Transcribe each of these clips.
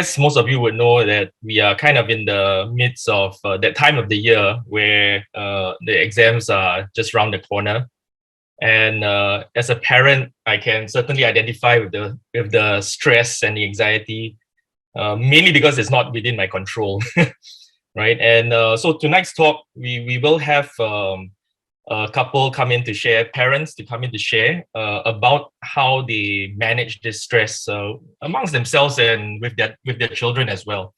guess most of you would know that we are kind of in the midst of that time of the year where the exams are just around the corner. And as a parent, I can certainly identify with the stress and the anxiety, mainly because it's not within my control, right? And so tonight's talk, we will have a couple come in to share, parents to come in to share about how they manage this stress amongst themselves and with their children as well.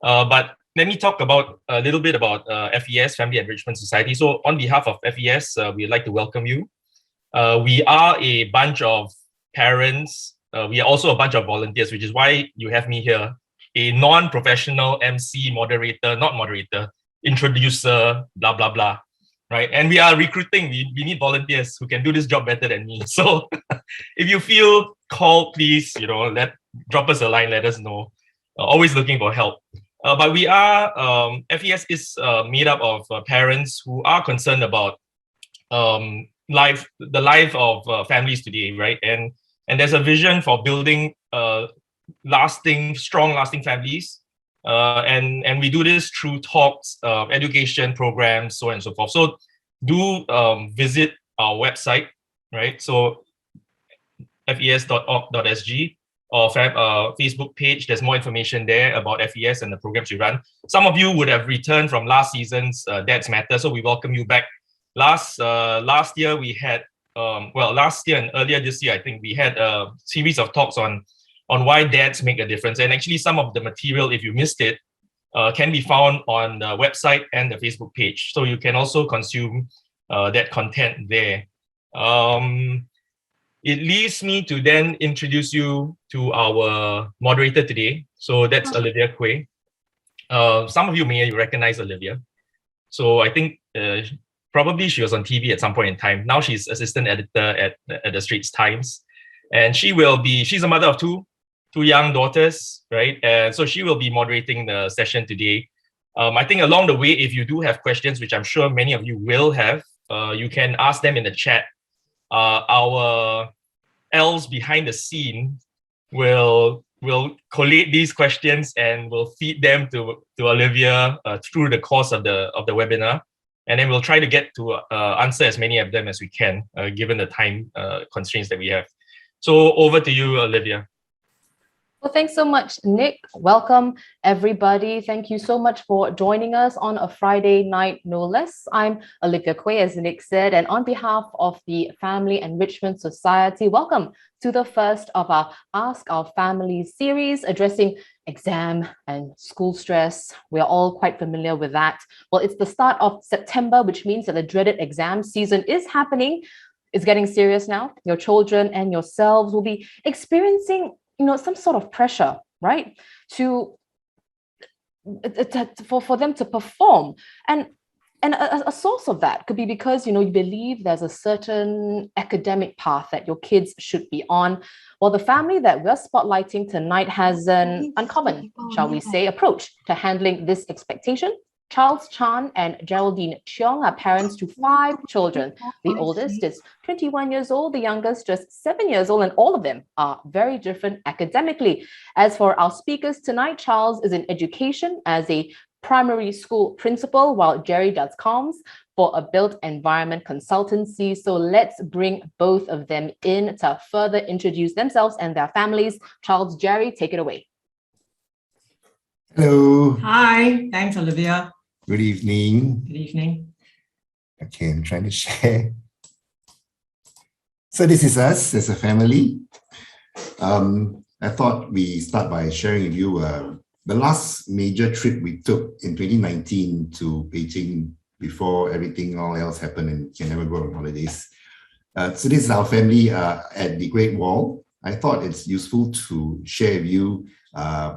But let me talk about a little bit about FES, Family Enrichment Society. So on behalf of FES, we'd like to welcome you. We are a bunch of parents. We are also a bunch of volunteers, which is why you have me here, a non-professional MC, introducer, blah, blah, blah, right? And we are recruiting. We need volunteers who can do this job better than me. So if you feel called, please, drop us a line, let us know. Always looking for help. But we are, FES is made up of parents who are concerned about the life of families today, right? And there's a vision for building strong lasting families. And we do this through talks, education programs, so on and so forth. So do visit our website, right? So fes.org.sg or Facebook page. There's more information there about FES and the programs we run. Some of you would have returned from last season's Dads Matter, so we welcome you back. Last year we had, last year and earlier this year, I think we had a series of talks on why dads make a difference. And actually some of the material, if you missed it, can be found on the website and the Facebook page. So you can also consume that content there. It leaves me to then introduce you to our moderator today. So that's Olivia Quay. Some of you may recognize Olivia. So I think probably she was on TV at some point in time. Now she's assistant editor at the Straits Times. And she's a mother of two young daughters, right? And so she will be moderating the session today. I think along the way, if you do have questions, which I'm sure many of you will have, you can ask them in the chat. Our elves behind the scene will collate these questions and will feed them to Olivia through the course of the webinar. And then we'll try to get to answer as many of them as we can, given the time constraints that we have. So over to you, Olivia. Well, thanks so much, Nick. Welcome, everybody. Thank you so much for joining us on a Friday night, no less. I'm Olivia Quay, as Nick said, and on behalf of the Family Enrichment Society, welcome to the first of our Ask Our Family series, addressing exam and school stress. We're all quite familiar with that. Well, it's the start of September, which means that the dreaded exam season is happening. It's getting serious now. Your children and yourselves will be experiencing some sort of pressure, right? For them to perform. And a source of that could be because, you believe there's a certain academic path that your kids should be on. Well, the family that we're spotlighting tonight has an uncommon, shall we say, approach to handling this expectation. Charles Chan and Geraldine Cheong are parents to 5 children. The oldest is 21 years old, the youngest just 7 years old, and all of them are very different academically. As for our speakers tonight, Charles is in education as a primary school principal, while Gerry does comms for a built environment consultancy. So let's bring both of them in to further introduce themselves and their families. Charles, Gerry, take it away. Hello. Hi, thanks, Olivia. Good evening. Good evening. Okay, I'm trying to share. So this is us as a family. I thought we start by sharing with you the last major trip we took in 2019 to Beijing before everything all else happened and can never go on holidays. So this is our family at the Great Wall. I thought it's useful to share with you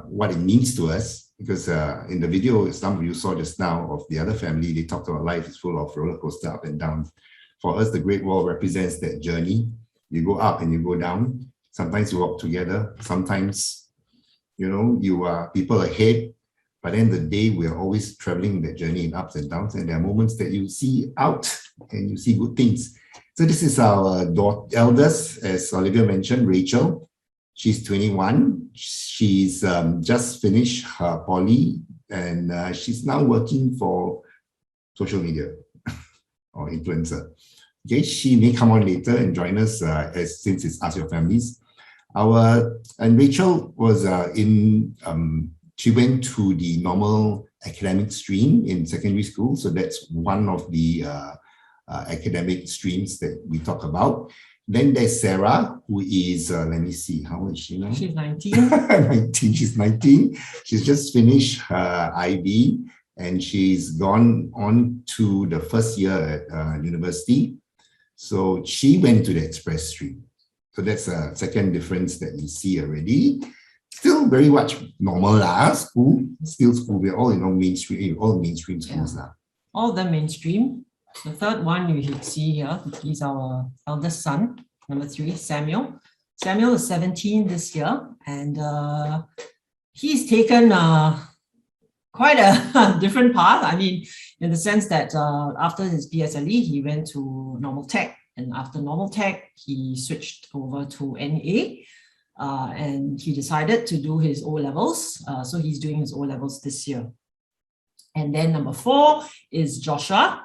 what it means to us. Because in the video, some of you saw just now of the other family, they talked about life is full of roller coaster up and down. For us, the Great Wall represents that journey. You go up and you go down. Sometimes you walk together. Sometimes, you are people ahead. But then the day, we are always traveling that journey in ups and downs. And there are moments that you see out and you see good things. So this is our eldest, as Olivia mentioned, Rachel. She's 21. She's just finished her poly, and she's now working for social media or influencer. Okay, she may come on later and join us since it's Ask Your Families. And Rachel was she went to the normal academic stream in secondary school. So that's one of the academic streams that we talk about. Then there's Sarah, who is, let me see, how old is she now? She's 19. 19. She's 19. She's just finished her IB, and she's gone on to the first year at university. So she went to the express stream. So that's a second difference that you see already. Still very much normal school, still school. We're all mainstream, all mainstream schools now. All of them mainstream. The third one you should see here, he's our eldest son, number 3, Samuel. Samuel is 17 this year, and he's taken quite a different path. I mean, in the sense that after his PSLE, he went to normal tech, and after normal tech, he switched over to NA, and he decided to do his O-levels. So he's doing his O-levels this year. And then number 4 is Joshua.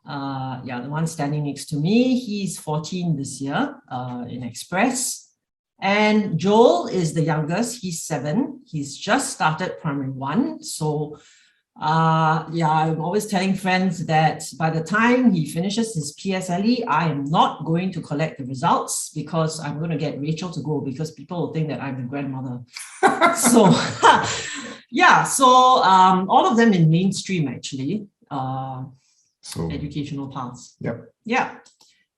The one standing next to me. He's 14 this year in Express. And Joel is the youngest. He's 7. He's just started primary 1. So I'm always telling friends that by the time he finishes his PSLE, I am not going to collect the results because I'm going to get Rachel to go, because people will think that I'm the grandmother. So all of them in mainstream actually. So educational paths. Yep. Yeah. I'm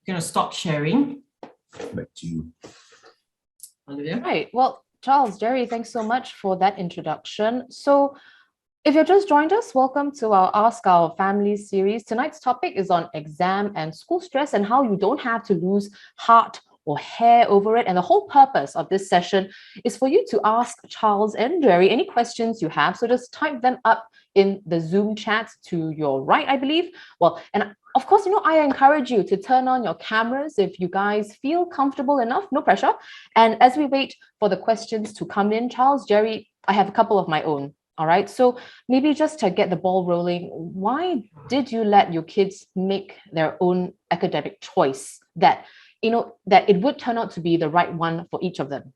going to stop sharing. Back to you. Olivia? Right. Well, Charles, Gerry, thanks so much for that introduction. So if you've just joined us, welcome to our Ask Our Families series. Tonight's topic is on exam and school stress and how you don't have to lose heart or hair over it. And the whole purpose of this session is for you to ask Charles and Gerry any questions you have. So just type them up in the Zoom chat to your right, I believe. Well, and of course, I encourage you to turn on your cameras if you guys feel comfortable enough, no pressure. And as we wait for the questions to come in, Charles, Gerry, I have a couple of my own. All right. So maybe just to get the ball rolling, why did you let your kids make their own academic choice that it would turn out to be the right one for each of them?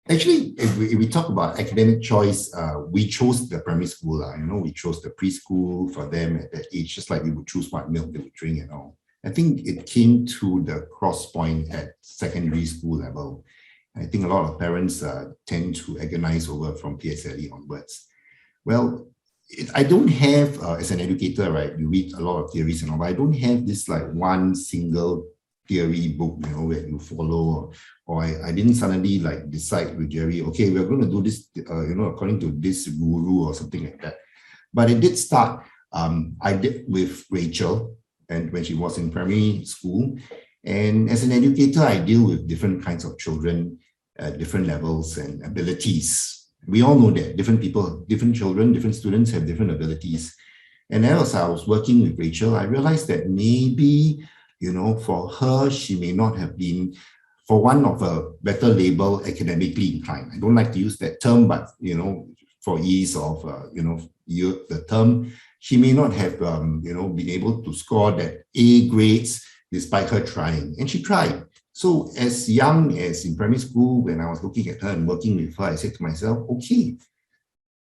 Actually, if we talk about academic choice, we chose the primary school. We chose the preschool for them at that age, just like we would choose what milk they would drink and all. I think it came to the cross point at secondary school level. I think a lot of parents tend to agonize over from PSLE onwards. Well, I don't have, as an educator, right, you read a lot of theories and all, but I don't have this like one single theory book, that you follow, or I didn't suddenly like decide with Gerry, okay, we're going to do this, according to this guru or something like that. But it did start, I did with Rachel, and when she was in primary school. And as an educator, I deal with different kinds of children, different levels and abilities. We all know that different people, different children, different students have different abilities. And as I was working with Rachel, I realized that maybe, for her, she may not have been, for want of a better label, academically inclined. I don't like to use that term, but, for ease of, the term, she may not have, been able to score that A grades despite her trying. And she tried. So as young as in primary school, when I was looking at her and working with her, I said to myself, okay,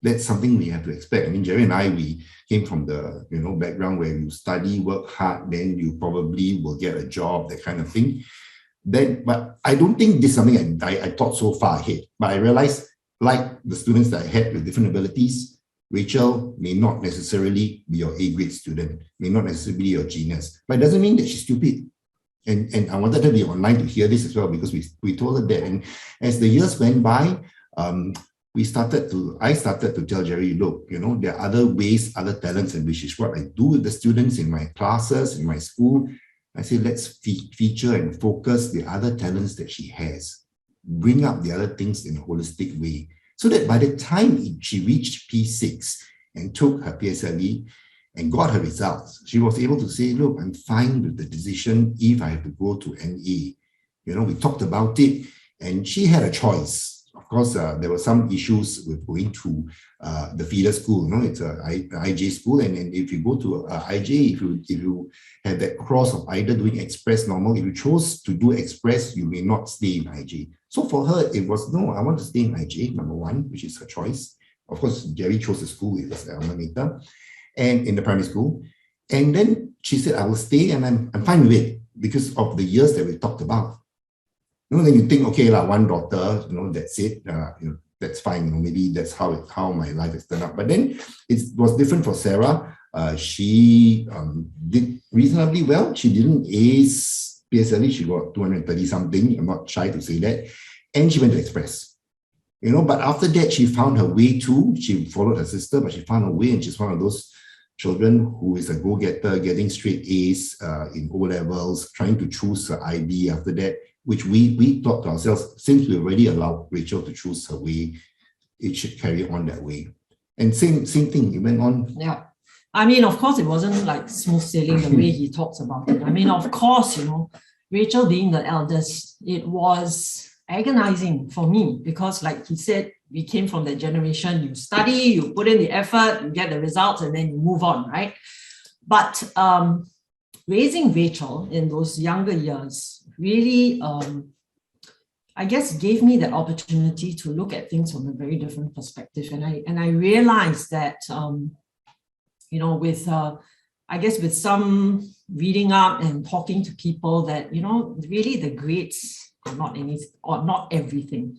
that's something we have to expect. I mean, Gerry and I, we came from the background where you study, work hard, then you probably will get a job, that kind of thing. But I don't think this is something I thought so far ahead. But I realized, like the students that I had with different abilities, Rachel may not necessarily be your A-grade student, may not necessarily be your genius, but it doesn't mean that she's stupid. And I wanted her to be online to hear this as well, because we told her that. And as the years went by, I started to tell Gerry, look, there are other ways, other talents, and which is what I do with the students in my classes, in my school. I say, let's feature and focus the other talents that she has, bring up the other things in a holistic way, so that by the time she reached P6 and took her PSLE and got her results, she was able to say, look, I'm fine with the decision if I have to go to NA. We talked about it, And she had a choice. Of course, there were some issues with going to the feeder school. No, it's a IJ school, and if you go to IJ, if you have that cross of either doing express normal, if you chose to do express, you may not stay in IJ. So for her, it was no, I want to stay in IJ, number one, which is her choice. Of course, Gerry chose the school with his alma mater, and in the primary school. And then she said, I will stay, and I'm fine with it because of the years that we talked about. You know, then you think, okay, one daughter, that's it. That's fine. Maybe that's how my life has turned out. But then it was different for Sarah. She did reasonably well. She didn't ace PSLE. She got 230 something. I'm not shy to say that. And she went to Express. But after that, she found her way too. She followed her sister, but she found her way, and she's one of those children who is a go-getter, getting straight A's in O-levels, trying to choose her IB after that, which we thought to ourselves, since we already allowed Rachel to choose her way, it should carry on that way. And same thing, it went on. Yeah. I mean, of course, it wasn't like smooth sailing the way he talks about it. I mean, of course, Rachel being the eldest, it was agonizing for me because, like he said, we came from that generation. You study, you put in the effort, you get the results, and then you move on, right? But raising Rachel in those younger years really, I guess, gave me that opportunity to look at things from a very different perspective. And I realized that, with some reading up and talking to people, that really the grades are not everything.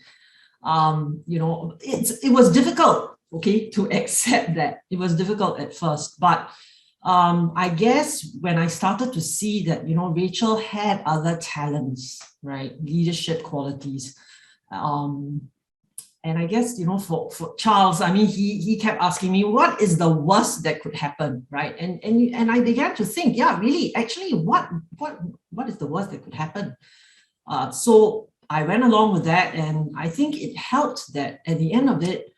It was difficult, to accept that. It was difficult at first, but I guess when I started to see that, Rachel had other talents, right? Leadership qualities. And I guess, for Charles, I mean, he kept asking me, what is the worst that could happen, right? And I began to think, yeah, really, actually, what is the worst that could happen? So I went along with that, and I think it helped that at the end of it,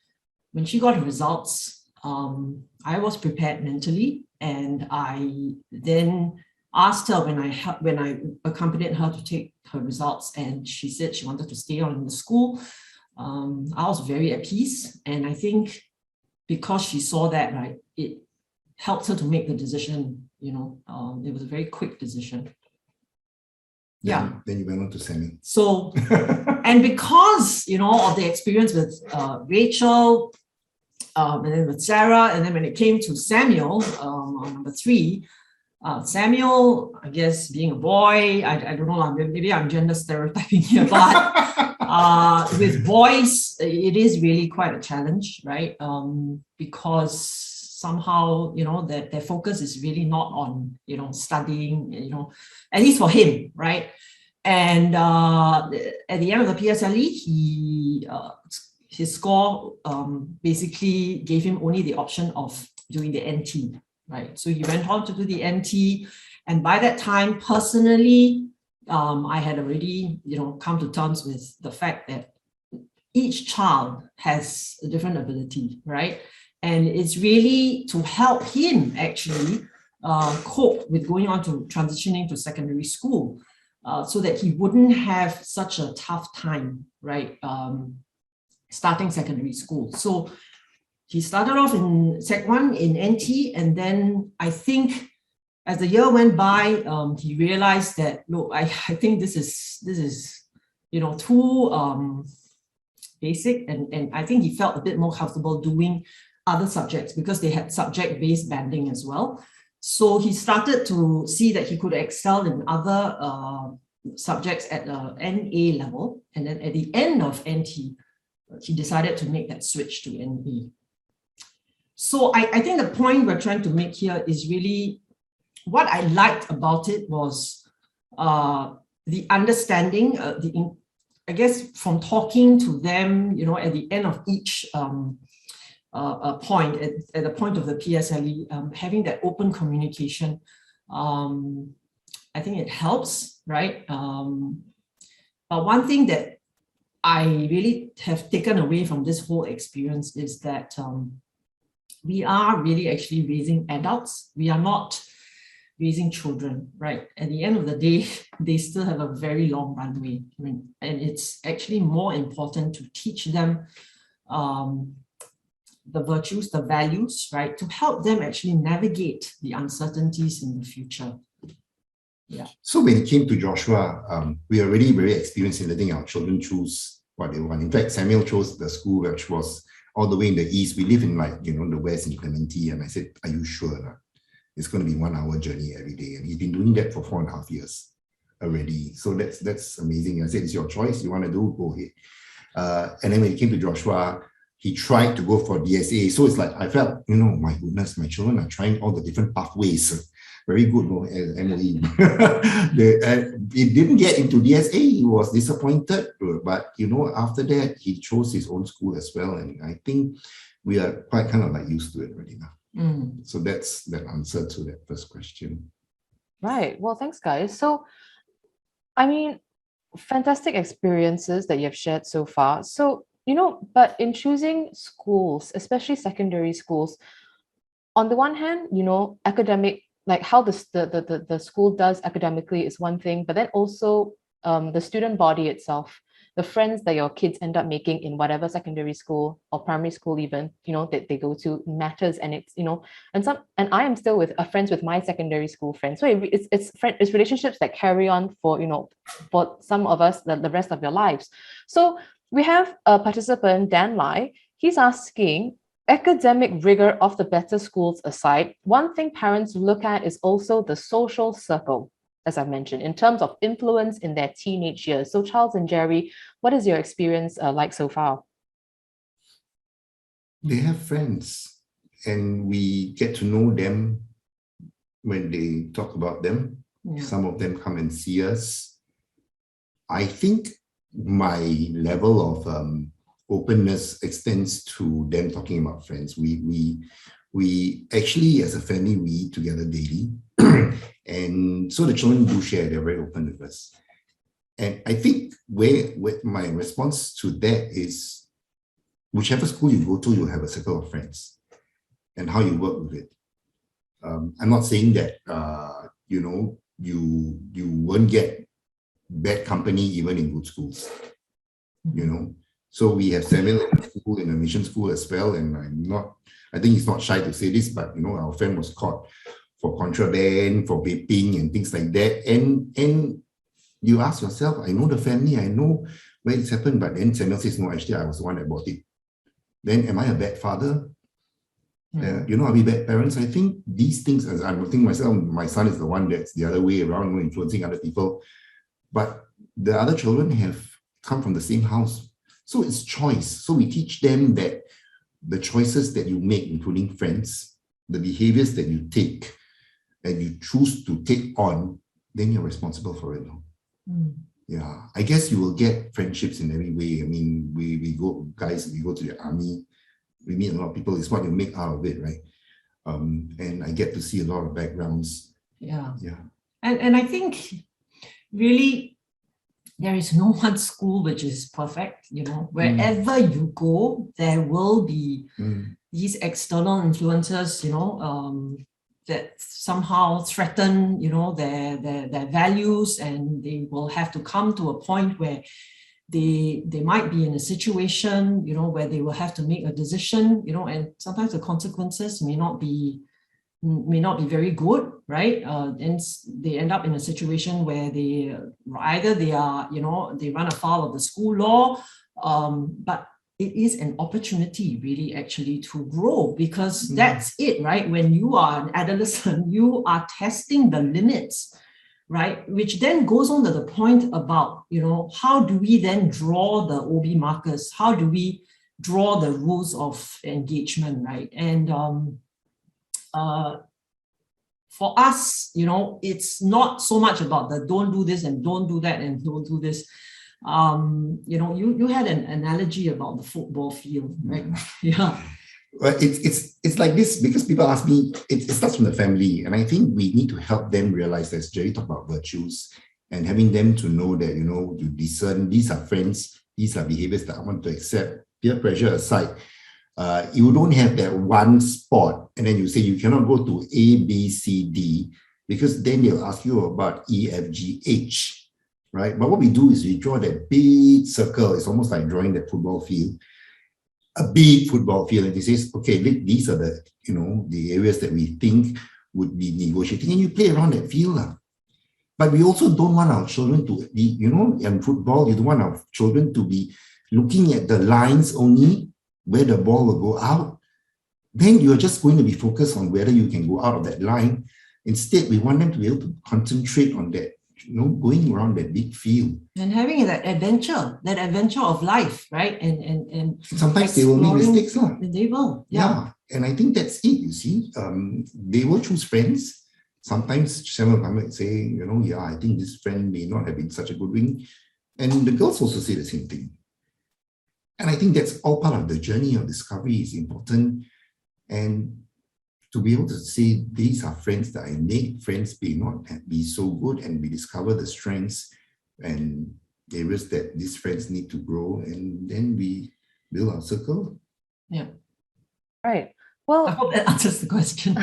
when she got her results, I was prepared mentally, and I then asked her when I accompanied her to take her results, and she said she wanted to stay on in the school. I was very at peace, and I think because she saw that, right, it helped her to make the decision. It was a very quick decision. Then you went on to Sammy. So, and because of the experience with Rachel, and then with Sarah, and then when it came to Samuel, on number 3, Samuel, I guess being a boy, I don't know, maybe I'm gender stereotyping here, but with boys, it is really quite a challenge, right? Because somehow, that their focus is really not on, studying, at least for him, right? And at the end of the PSLE, his score basically gave him only the option of doing the NT, right? So he went on to do the NT. And by that time, personally, I had already, come to terms with the fact that each child has a different ability, right? And it's really to help him actually cope with going on to transitioning to secondary school, so that he wouldn't have such a tough time, right? Starting secondary school. So he started off in Sec 1 in NT, and then I think as the year went by, he realized that, look, I think this is too basic, and I think he felt a bit more comfortable doing other subjects because they had subject-based banding as well. So he started to see that he could excel in other subjects at the NA level, and then at the end of NT, he decided to make that switch to NA. So I think the point we're trying to make here is really what I liked about it was the understanding, I guess from talking to them, at the end of each point, at the point of the PSLE, having that open communication, I think it helps, right? But one thing that I really have taken away from this whole experience is that we are really actually raising adults. We are not, raising children, right? At the end of the day, they still have a very long runway. I mean, and it's actually more important to teach them the virtues, the values, right? To help them actually navigate the uncertainties in the future. Yeah. So when it came to Joshua, we are already very experienced in letting our children choose what they want. In fact, Samuel chose the school which was all the way in the east. We live in the west in Clementi, and I said, "Are you sure? It's going to be 1 hour journey every day." And he's been doing that for 4.5 years already. So that's amazing. I said, "It's your choice. You want to do, go ahead." And then when it came to Joshua, he tried to go for DSA. So it's like, I felt, my goodness, my children are trying all the different pathways. Very good, as MOE. He didn't get into DSA. He was disappointed. But, after that, he chose his own school as well. And I think we are quite kind of used to it already now. So that's that answer to that first question. Right. Well, thanks, guys. So, I mean, fantastic experiences that you've shared so far. So, but in choosing schools, especially secondary schools, on the one hand, academic, like how the school does academically is one thing, but then also the student body itself, the friends that your kids end up making in whatever secondary school or primary school even, that they go to matters. And it's, and I am still friends with my secondary school friends. So it's relationships that carry on for some of us, the rest of your lives. So we have a participant, Dan Lai. He's asking, academic rigor of the better schools aside, one thing parents look at is also the social circle, as I mentioned, in terms of influence in their teenage years. So Charles and Gerry, what is your experience like so far? They have friends, and we get to know them when they talk about them. Yeah. Some of them come and see us. I think my level of openness extends to them talking about friends. We actually, as a family, we eat together daily. And so the children do share, they're very open with us. And I think where my response to that is, whichever school you go to, you'll have a circle of friends and how you work with it. I'm not saying that, you won't get bad company even in good schools, So we have Samuel in school, in a mission school as well. And I think he's not shy to say this, but our friend was caught for contraband, for vaping and things like that. And you ask yourself, I know the family, I know where it's happened, but then Samuel says, no, actually I was the one that bought it. Then am I a bad father? Are we bad parents? I think these things, as I'm thinking myself, my son is the one that's the other way around, influencing other people. But the other children have come from the same house. So it's choice. So we teach them that the choices that you make, including friends, the behaviors that you take and you choose to take on, then you're responsible for it. Yeah, I guess you will get friendships in every way. I mean, we go to the army, we meet a lot of people. It's what you make out of it, right? And I get to see a lot of backgrounds. Yeah. And I think really there is no one school which is perfect. Wherever you go, there will be these external influences, that somehow threaten, their values, and they will have to come to a point where they might be in a situation, where they will have to make a decision, and sometimes the consequences may not be very good, right? And they end up in a situation where they run afoul of the school law, but it is an opportunity really actually to grow, because that's it, right? When you are an adolescent, you are testing the limits, right? Which then goes on to the point about, how do we then draw the OB markers? How do we draw the rules of engagement, right? And for us, it's not so much about the don't do this and don't do that and don't do this. You had an analogy about the football field, right? Yeah. Well, it's like this, because people ask me, it starts from the family, and I think we need to help them realize, as Gerry talked about virtues, and having them to know that, you discern, these are friends, these are behaviors that I want to accept, peer pressure aside. You don't have that one spot and then you say you cannot go to A, B, C, D. because then they'll ask you about E, F, G, H, right? But what we do is we draw that big circle. It's almost like drawing the football field, a big football field, and he says, okay, these are the, the areas that we think would be negotiating, and you play around that field. But we also don't want our children to be, in football, you don't want our children to be looking at the lines only, where the ball will go out. Then you're just going to be focused on whether you can go out of that line. Instead, we want them to be able to concentrate on that, going around that big field. And having that adventure of life, right? And sometimes they will make mistakes. They will. Yeah. And I think that's it, you see. They will choose friends. Sometimes Samuel might say, I think this friend may not have been such a good wing. And the girls also say the same thing. And I think that's all part of the journey of discovery is important. And to be able to say these are friends that I made, friends may not be so good, and we discover the strengths and areas that these friends need to grow, and then we build our circle. Yeah. Right. Well, I hope that answers the question.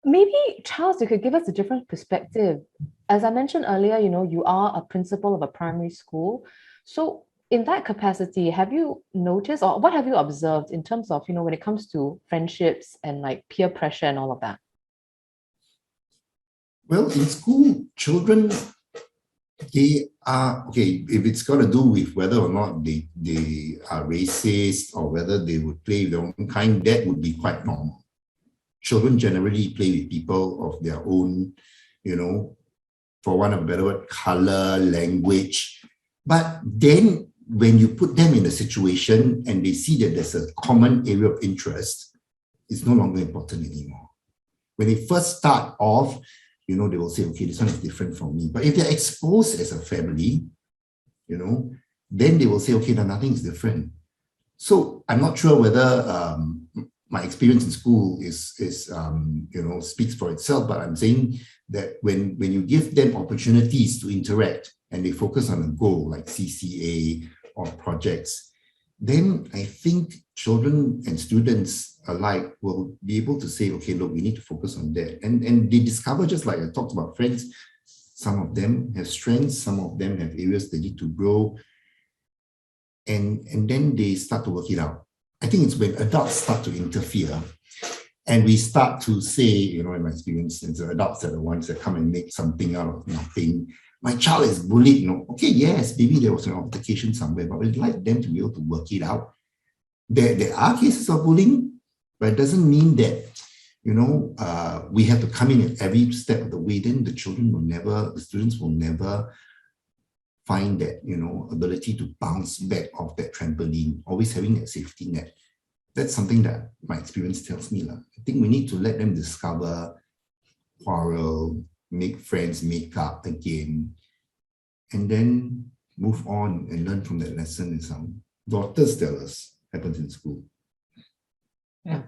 Maybe, Charles, you could give us a different perspective. As I mentioned earlier, you are a principal of a primary school. So in that capacity, have you noticed, or what have you observed in terms of, when it comes to friendships and like peer pressure and all of that? Well, in school, children, they are, okay, if it's got to do with whether or not they are racist or whether they would play with their own kind, that would be quite normal. Children generally play with people of their own, for want of a better word, color, language. But then when you put them in a situation and they see that there's a common area of interest, it's no longer important anymore. When they first start off, they will say, okay, this one is different from me. But if they're exposed as a family, then they will say, okay, now nothing is different. So I'm not sure whether my experience in school is speaks for itself, but I'm saying that when you give them opportunities to interact and they focus on a goal like CCA or projects, then I think children and students alike will be able to say, okay, look, we need to focus on that. And they discover, just like I talked about friends, some of them have strengths, some of them have areas they need to grow. And then they start to work it out. I think it's when adults start to interfere and we start to say, in my experience, the adults are the ones that come and make something out of nothing. My child is bullied, okay, yes, maybe there was an altercation somewhere, but we'd like them to be able to work it out. There are cases of bullying, but it doesn't mean that, we have to come in at every step of the way. Then the students will never find that, ability to bounce back off that trampoline, always having that safety net. That's something that my experience tells me. I think we need to let them discover, quarrel, make friends, make up again, and then move on and learn from that lesson. And some daughters tell us happens in school. Yeah.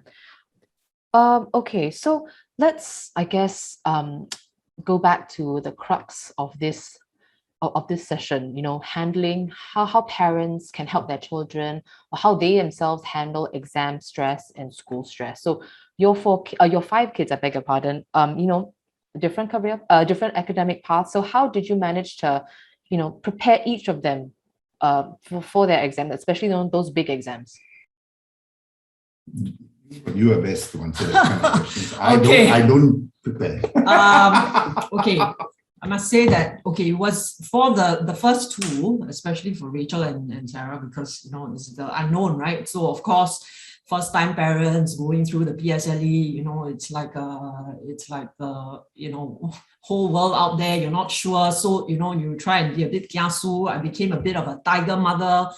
Okay, so let's, I guess, go back to the crux of this session, handling how parents can help their children or how they themselves handle exam stress and school stress. So your 5 kids, I beg your pardon, different career, different academic paths. So how did you manage to, prepare each of them for their exam, especially those big exams? You are best to answer that kind of questions. I don't prepare. Okay. I must say that, it was for the first 2, especially for Rachel and Sarah, because, it's the unknown, right? So, of course, first-time parents going through the PSLE, it's like the, whole world out there. You're not sure. So, you try and be a bit kiasu. I became a bit of a tiger mother.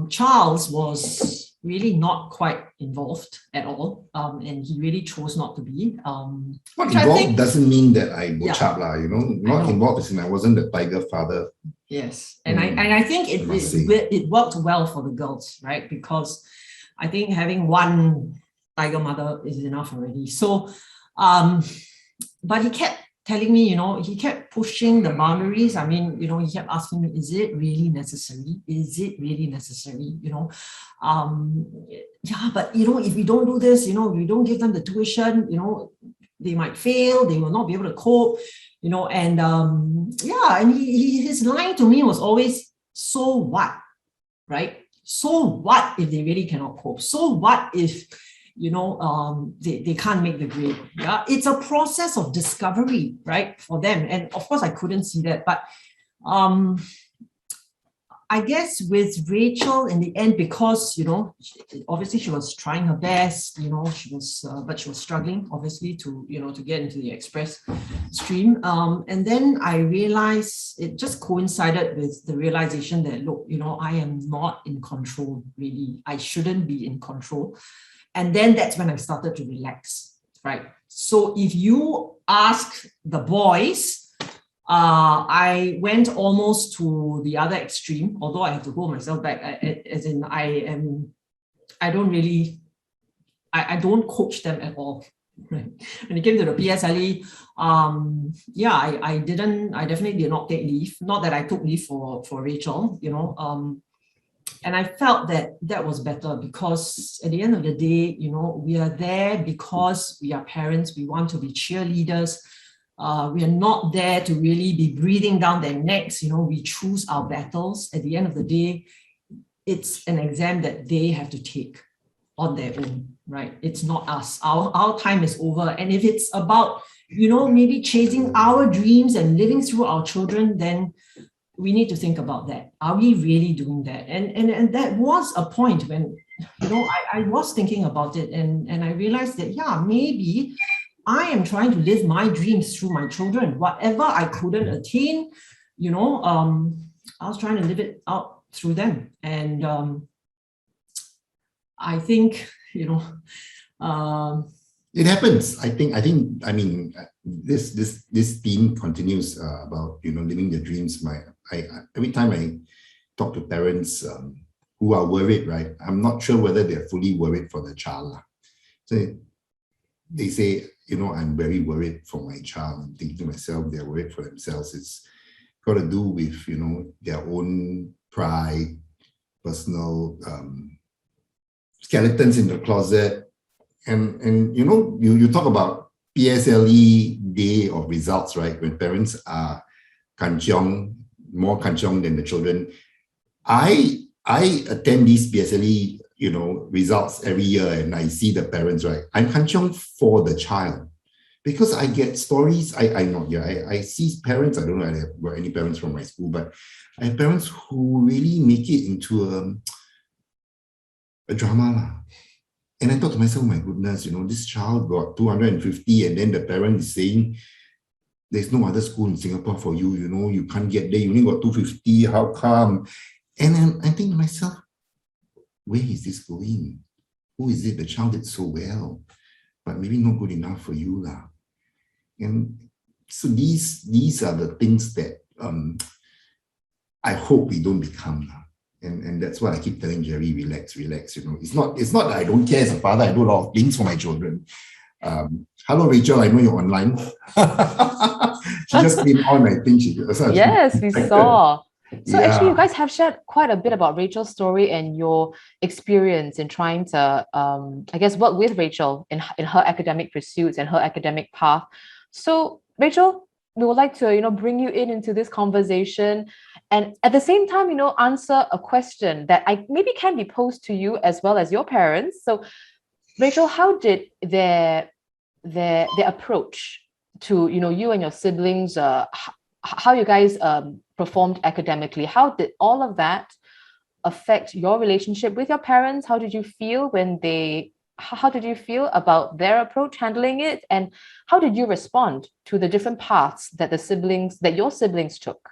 Charles was really not quite involved at all, and he really chose not to be. Not involved doesn't mean that I butch up, not involved as in I wasn't the tiger father. Yes, and I think it worked well for the girls, right? Because I think having one tiger mother is enough already. So, but he kept telling me, he kept pushing the boundaries. I mean, he kept asking me, is it really necessary? Is it really necessary? Yeah, but, if we don't do this, we don't give them the tuition, they might fail, they will not be able to cope, and and his line to me was always, so what, right? So what if they really cannot cope? So what if, they can't make the grade? Yeah, it's a process of discovery, right, for them. And of course, I couldn't see that, but I guess with Rachel in the end, because, obviously she was trying her best, but she was struggling, obviously, to get into the express stream. And then I realized it just coincided with the realization that, look, I am not in control, really. I shouldn't be in control. And then that's when I started to relax, right? So if you ask the boys, I went almost to the other extreme, although I have to hold myself back, I don't coach them at all. Right. When it came to the PSLE, I definitely did not take leave. Not that I took leave for Rachel, and I felt that was better, because at the end of the day, we are there because we are parents. We want to be cheerleaders. We are not there to really be breathing down their necks. We choose our battles. At the end of the day, it's an exam that they have to take on their own, right? It's not us. Our time is over. And if it's about, maybe chasing our dreams and living through our children, then we need to think about that. Are we really doing that? And that was a point when, I was thinking about it, and I realized that, maybe I am trying to live my dreams through my children. Whatever I couldn't attain, I was trying to live it out through them. And I think, it happens. I mean, this theme continues about, living the dreams. Every time I talk to parents who are worried, right? I'm not sure whether they're fully worried for the child. So they say, I'm very worried for my child. I'm thinking to myself, they're worried for themselves. It's got to do with, their own pride, personal skeletons in the closet. And you talk about PSLE day of results, right? When parents are more kanchiong than the children. I attend these PSLE results every year, and I see the parents, right? I'm kanchiong for the child, because I get stories. I see parents. I don't know if there were any parents from my school, but I have parents who really make it into a drama. And I thought to myself, my goodness, this child got 250, and then the parent is saying, there's no other school in Singapore for you, you can't get there, you only got 250, how come? And then I think to myself, where is this going? Who is it? The child did so well, but maybe not good enough for you lah. And so these are the things that I hope we don't become. And that's why I keep telling Gerry, relax. It's not that I don't care as a father. I do a lot of things for my children. Hello, Rachel. I know you're online. She just came on. I think she. Yes, we saw. So actually, you guys have shared quite a bit about Rachel's story and your experience in trying to, I guess, work with Rachel in her academic pursuits and her academic path. So, Rachel, we would like to, bring you into this conversation, and at the same time, answer a question that maybe can be posed to you as well as your parents. So, Rachel, how did their approach to, you and your siblings, how you guys performed academically, how did all of that affect your relationship with your parents? How did you feel how did you feel about their approach handling it? And how did you respond to the different paths that your siblings took?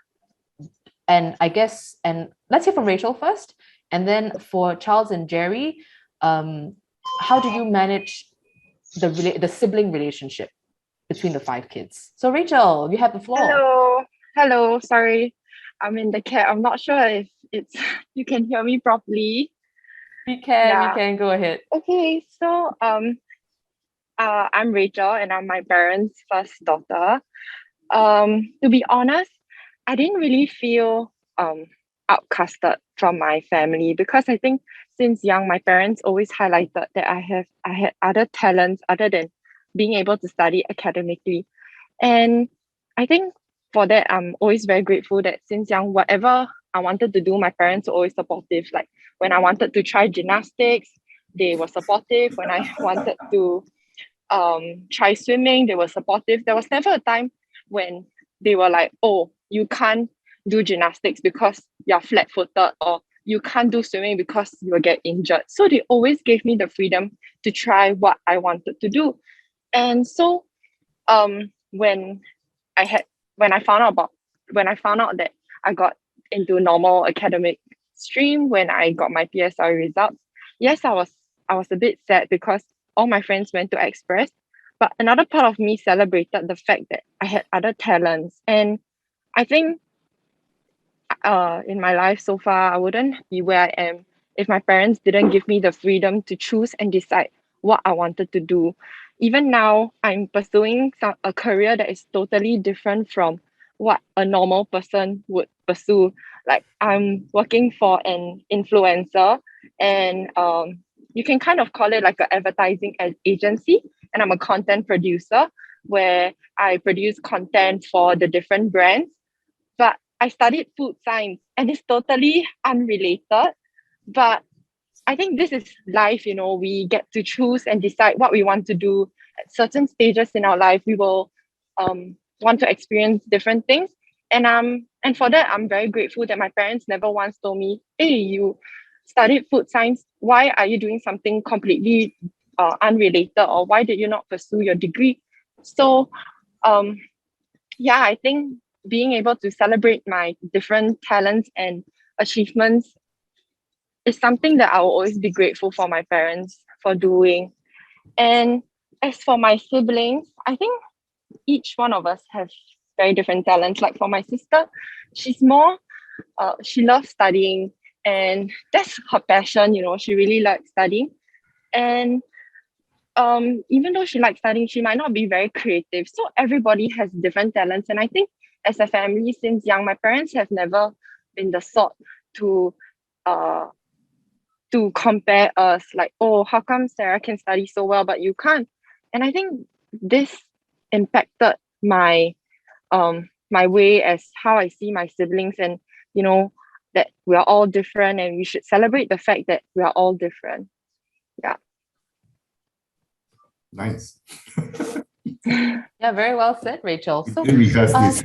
And I guess, and let's hear from Rachel first. And then for Charles and Gerry, how do you manage the sibling relationship between the 5 kids? So Rachel, you have the floor. Hello. Sorry, I'm in the cab. I'm not sure if you can hear me properly. We can go ahead. Okay, so I'm Rachel, and I'm my parents' first daughter. To be honest, I didn't really feel outcasted from my family, because I think since young, my parents always highlighted that I had other talents other than being able to study academically. And I think for that, I'm always very grateful that since young, whatever I wanted to do, my parents were always supportive. Like when I wanted to try gymnastics, they were supportive. When I wanted to try swimming, they were supportive. There was never a time when they were like, oh, you can't do gymnastics because you're flat-footed, or you can't do swimming because you will get injured. So they always gave me the freedom to try what I wanted to do. And so when I found out that I got into normal academic stream when I got my PSLE results, yes, I was a bit sad because all my friends went to Express, but another part of me celebrated the fact that I had other talents. And I think in my life so far, I wouldn't be where I am if my parents didn't give me the freedom to choose and decide what I wanted to do. Even now, I'm pursuing a career that is totally different from what a normal person would pursue. Like I'm working for an influencer, and you can kind of call it like an advertising agency, and I'm a content producer where I produce content for the different brands. But I studied food science and it's totally unrelated. But I think this is life, we get to choose and decide what we want to do. At certain stages in our life, we will want to experience different things. And for that, I'm very grateful that my parents never once told me, hey, you studied food science. Why are you doing something completely unrelated? Or why did you not pursue your degree? So, I think being able to celebrate my different talents and achievements is something that I will always be grateful for my parents for doing. And as for my siblings, I think each one of us have very different talents. Like for my sister, she's more, she loves studying, and that's her passion, she really likes studying. And even though she likes studying, she might not be very creative. So everybody has different talents. And I think as a family, since young, my parents have never been the sort to compare us, like, oh, how come Sarah can study so well but you can't? And I think this impacted my my way as how I see my siblings, and that we are all different and we should celebrate the fact that we are all different. Yeah. Nice. Yeah, very well said, Rachel. So, Didn't rehearse this.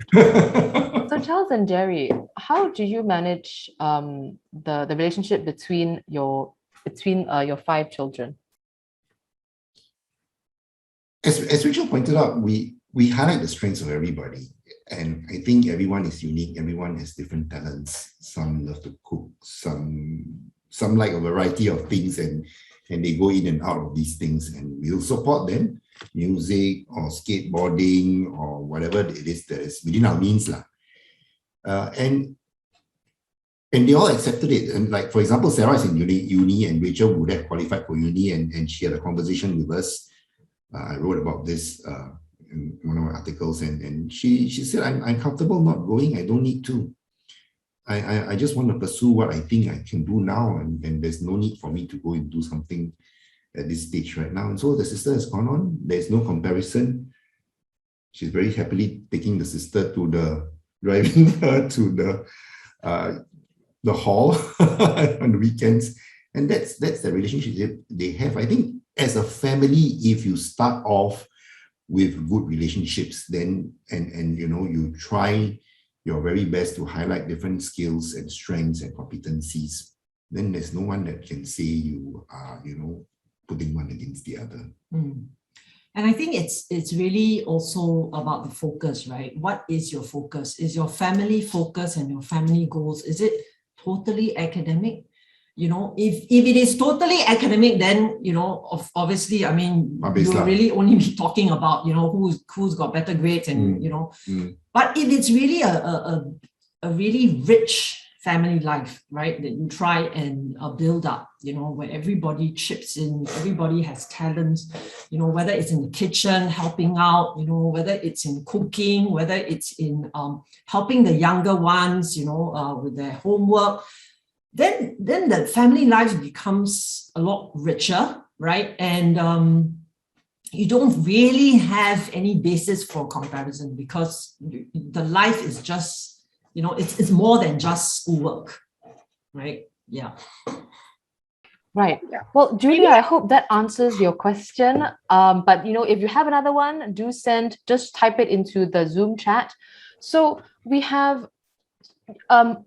so Charles and Gerry, how do you manage the relationship between your 5 children? As Rachel pointed out, we highlight the strengths of everybody. And I think everyone is unique. Everyone has different talents. Some love to cook, some like a variety of things, and they go in and out of these things, and we'll support them, music or skateboarding or whatever it is that is within our means. And they all accepted it. And like, for example, Sarah is in uni and Rachel would have qualified for uni, and she had a conversation with us. I wrote about this in one of my articles, and she said, I'm comfortable not going. I don't need to. I just want to pursue what I think I can do now, and there's no need for me to go and do something at this stage right now. And so the sister has gone on. There's no comparison. She's very happily taking the sister driving her to the hall on the weekends. And that's the relationship they have. I think as a family, if you start off with good relationships, then and you try your very best to highlight different skills and strengths and competencies, then there's no one that can say you are, putting one against the other. And I think it's really also about the focus, right? What is your focus? Is your family focus and your family goals, is it totally academic? If it is totally academic, then, obviously, I mean, you'll really only be talking about, who's got better grades and, But if it's really a really rich family life, right, that you try and build up, where everybody chips in, everybody has talents, whether it's in the kitchen, helping out, whether it's in cooking, whether it's in helping the younger ones, with their homework, then the family life becomes a lot richer, right? And you don't really have any basis for comparison, because the life is just, it's more than just schoolwork, right? Yeah. Right. Yeah. Well, Julia, I hope that answers your question. But if you have another one, just type it into the Zoom chat. So we have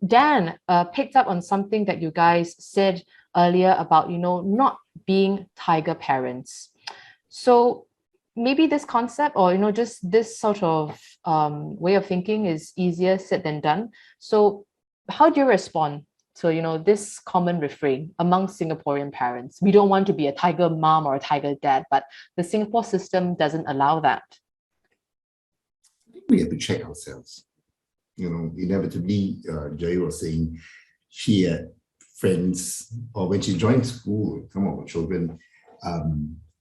Dan picked up on something that you guys said earlier about, not being tiger parents. So maybe this concept, or, just this sort of way of thinking is easier said than done. So how do you respond to, this common refrain among Singaporean parents? We don't want to be a tiger mom or a tiger dad, but the Singapore system doesn't allow that. I think we have to check ourselves. Inevitably, Gerry was saying she had friends, or when she joined school, some of her children,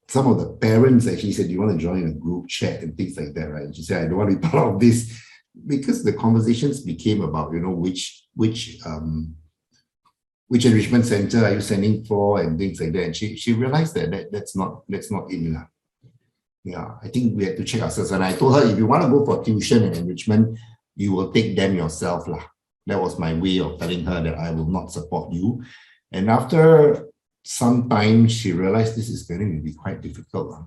some of the parents actually said, do you want to join a group chat and things like that, right? And she said, I don't want to be part of this, because the conversations became about, which enrichment center are you sending for and things like that. And she realized that that's not in. Yeah, I think we had to check ourselves. And I told her, if you want to go for tuition and enrichment, you will take them yourself. That was my way of telling her that I will not support you. And after some time, she realized this is going to be quite difficult.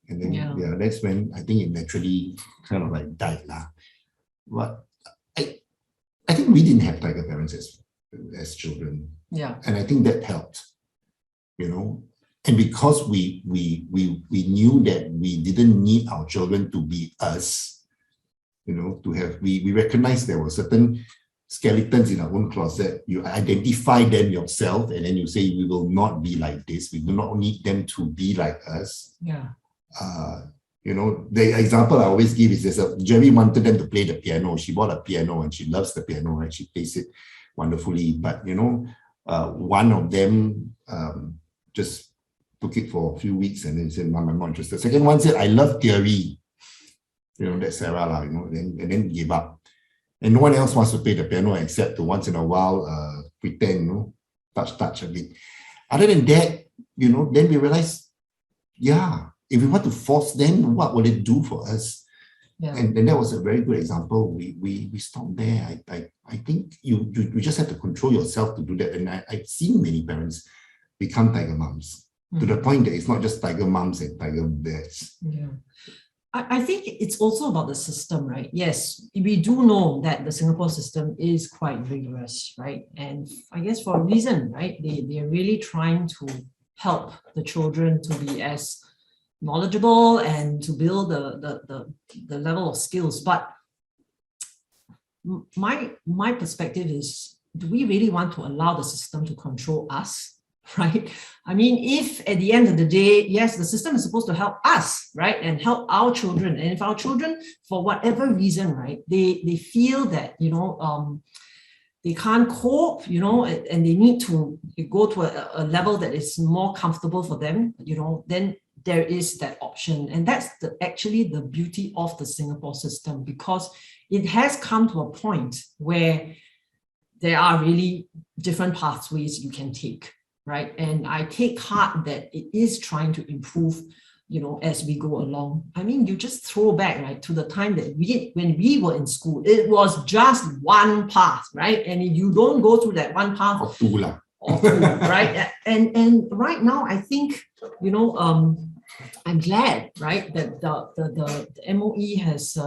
And then, that's when I think it naturally kind of like died. But I think we didn't have tiger parents as children. Yeah. And I think that helped, And because we knew that we didn't need our children to be us, we recognized there were certain skeletons in our own closet. You identify them yourself, and then you say, we will not be like this. We do not need them to be like us. Yeah. The example I always give is Gerry wanted them to play the piano. She bought a piano and she loves the piano, right? She plays it wonderfully. But, one of them just took it for a few weeks and then said, Mom, I'm not interested. Second one said, I love theory. That's Sarah, and then gave up. And no one else wants to play the piano except to once in a while pretend, touch a bit. Other than that, then we realize, if we want to force them, what will it do for us? Yeah. And that was a very good example. We stopped there. I think you just have to control yourself to do that. And I've seen many parents become tiger moms to the point that it's not just tiger moms and tiger dads. Yeah. I think it's also about the system, right? Yes, we do know that the Singapore system is quite rigorous, right? And I guess for a reason, right? They're really trying to help the children to be as knowledgeable and to build the level of skills. But my perspective is, do we really want to allow the system to control us? Right? I mean, if at the end of the day, yes, the system is supposed to help us, right? And help our children. And if our children, for whatever reason, right, they feel that, they can't cope, and they need to go to a level that is more comfortable for them, then there is that option. And that's actually the beauty of the Singapore system, because it has come to a point where there are really different pathways you can take. Right. And I take heart that it is trying to improve, as we go along. I mean, you just throw back, right, to the time that when we were in school, it was just one path, right? And if you don't go through that one path, or two, right? And right now, I think, I'm glad, right, that the MOE has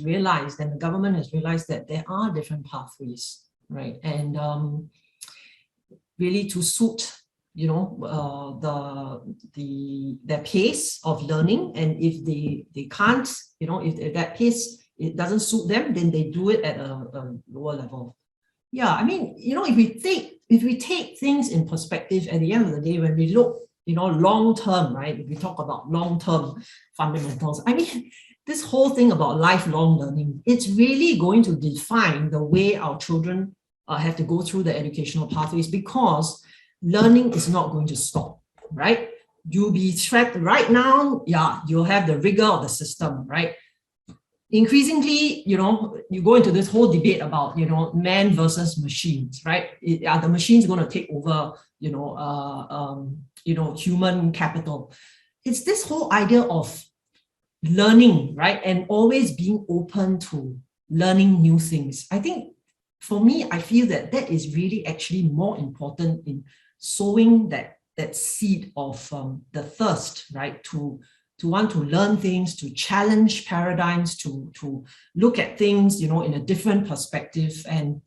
realized, and the government has realized, that there are different pathways, right? And really to suit their pace of learning. And if they can't, if that pace, it doesn't suit them, then they do it at a lower level. Yeah, I mean, if we take things in perspective, at the end of the day, when we look, long term, right? If we talk about long term fundamentals, I mean, this whole thing about lifelong learning, it's really going to define the way our children have to go through the educational pathways, because learning is not going to stop, right? You'll be trapped right now. Yeah, you'll have the rigor of the system, right? Increasingly, you go into this whole debate about, man versus machines, right? Are the machines going to take over, human capital? it's this whole idea of learning, right? And always being open to learning new things. I think for me, I feel that that is really actually more important in sowing that seed of the thirst, right? To want to learn things, to challenge paradigms, to look at things, you know, in a different perspective. And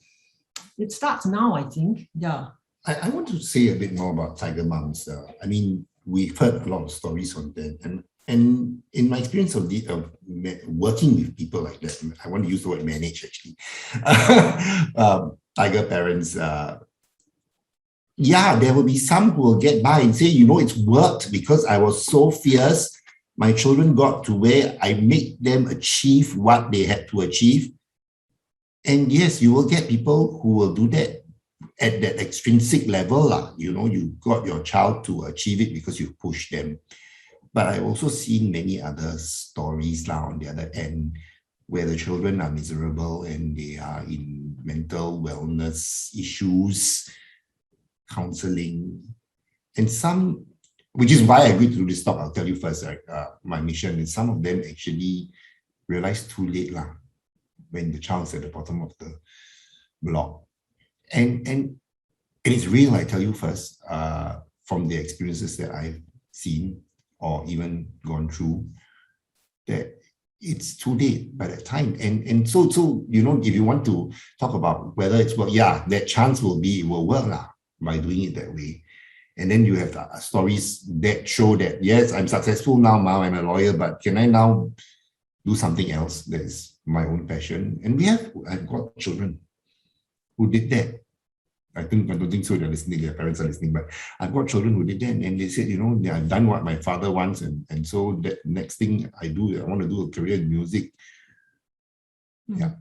it starts now, I think. Yeah. I want to say a bit more about Tiger Mums. I mean, we've heard a lot of stories on that. And in my experience of working with people like that, I want to use the word manage actually. Tiger parents, yeah, there will be some who will get by and say, you know, it's worked because I was so fierce. My children got to where I made them achieve what they had to achieve. And yes, you will get people who will do that at that extrinsic level. You know, you got your child to achieve it because you pushed them. But I've also seen many other stories on the other end where the children are miserable and they are in mental wellness issues, counseling, and some, which is why I agreed to do this talk. I'll tell you first, my mission is some of them actually realized too late when the child's at the bottom of the block. And it's real, I tell you first, from the experiences that I've seen or even gone through, that it's too late by that time. And so you know, if you want to talk about whether it's well, yeah, that chance will work by doing it that way. And then you have stories that show that, yes, I'm successful now, I'm a lawyer, but can I now do something else that is my own passion? And I've got children who did that. I don't think so they're listening, their parents are listening, but I've got children who did that and they said, you know, I've done what my father wants, and so that next thing I want to do a career in music. Yeah.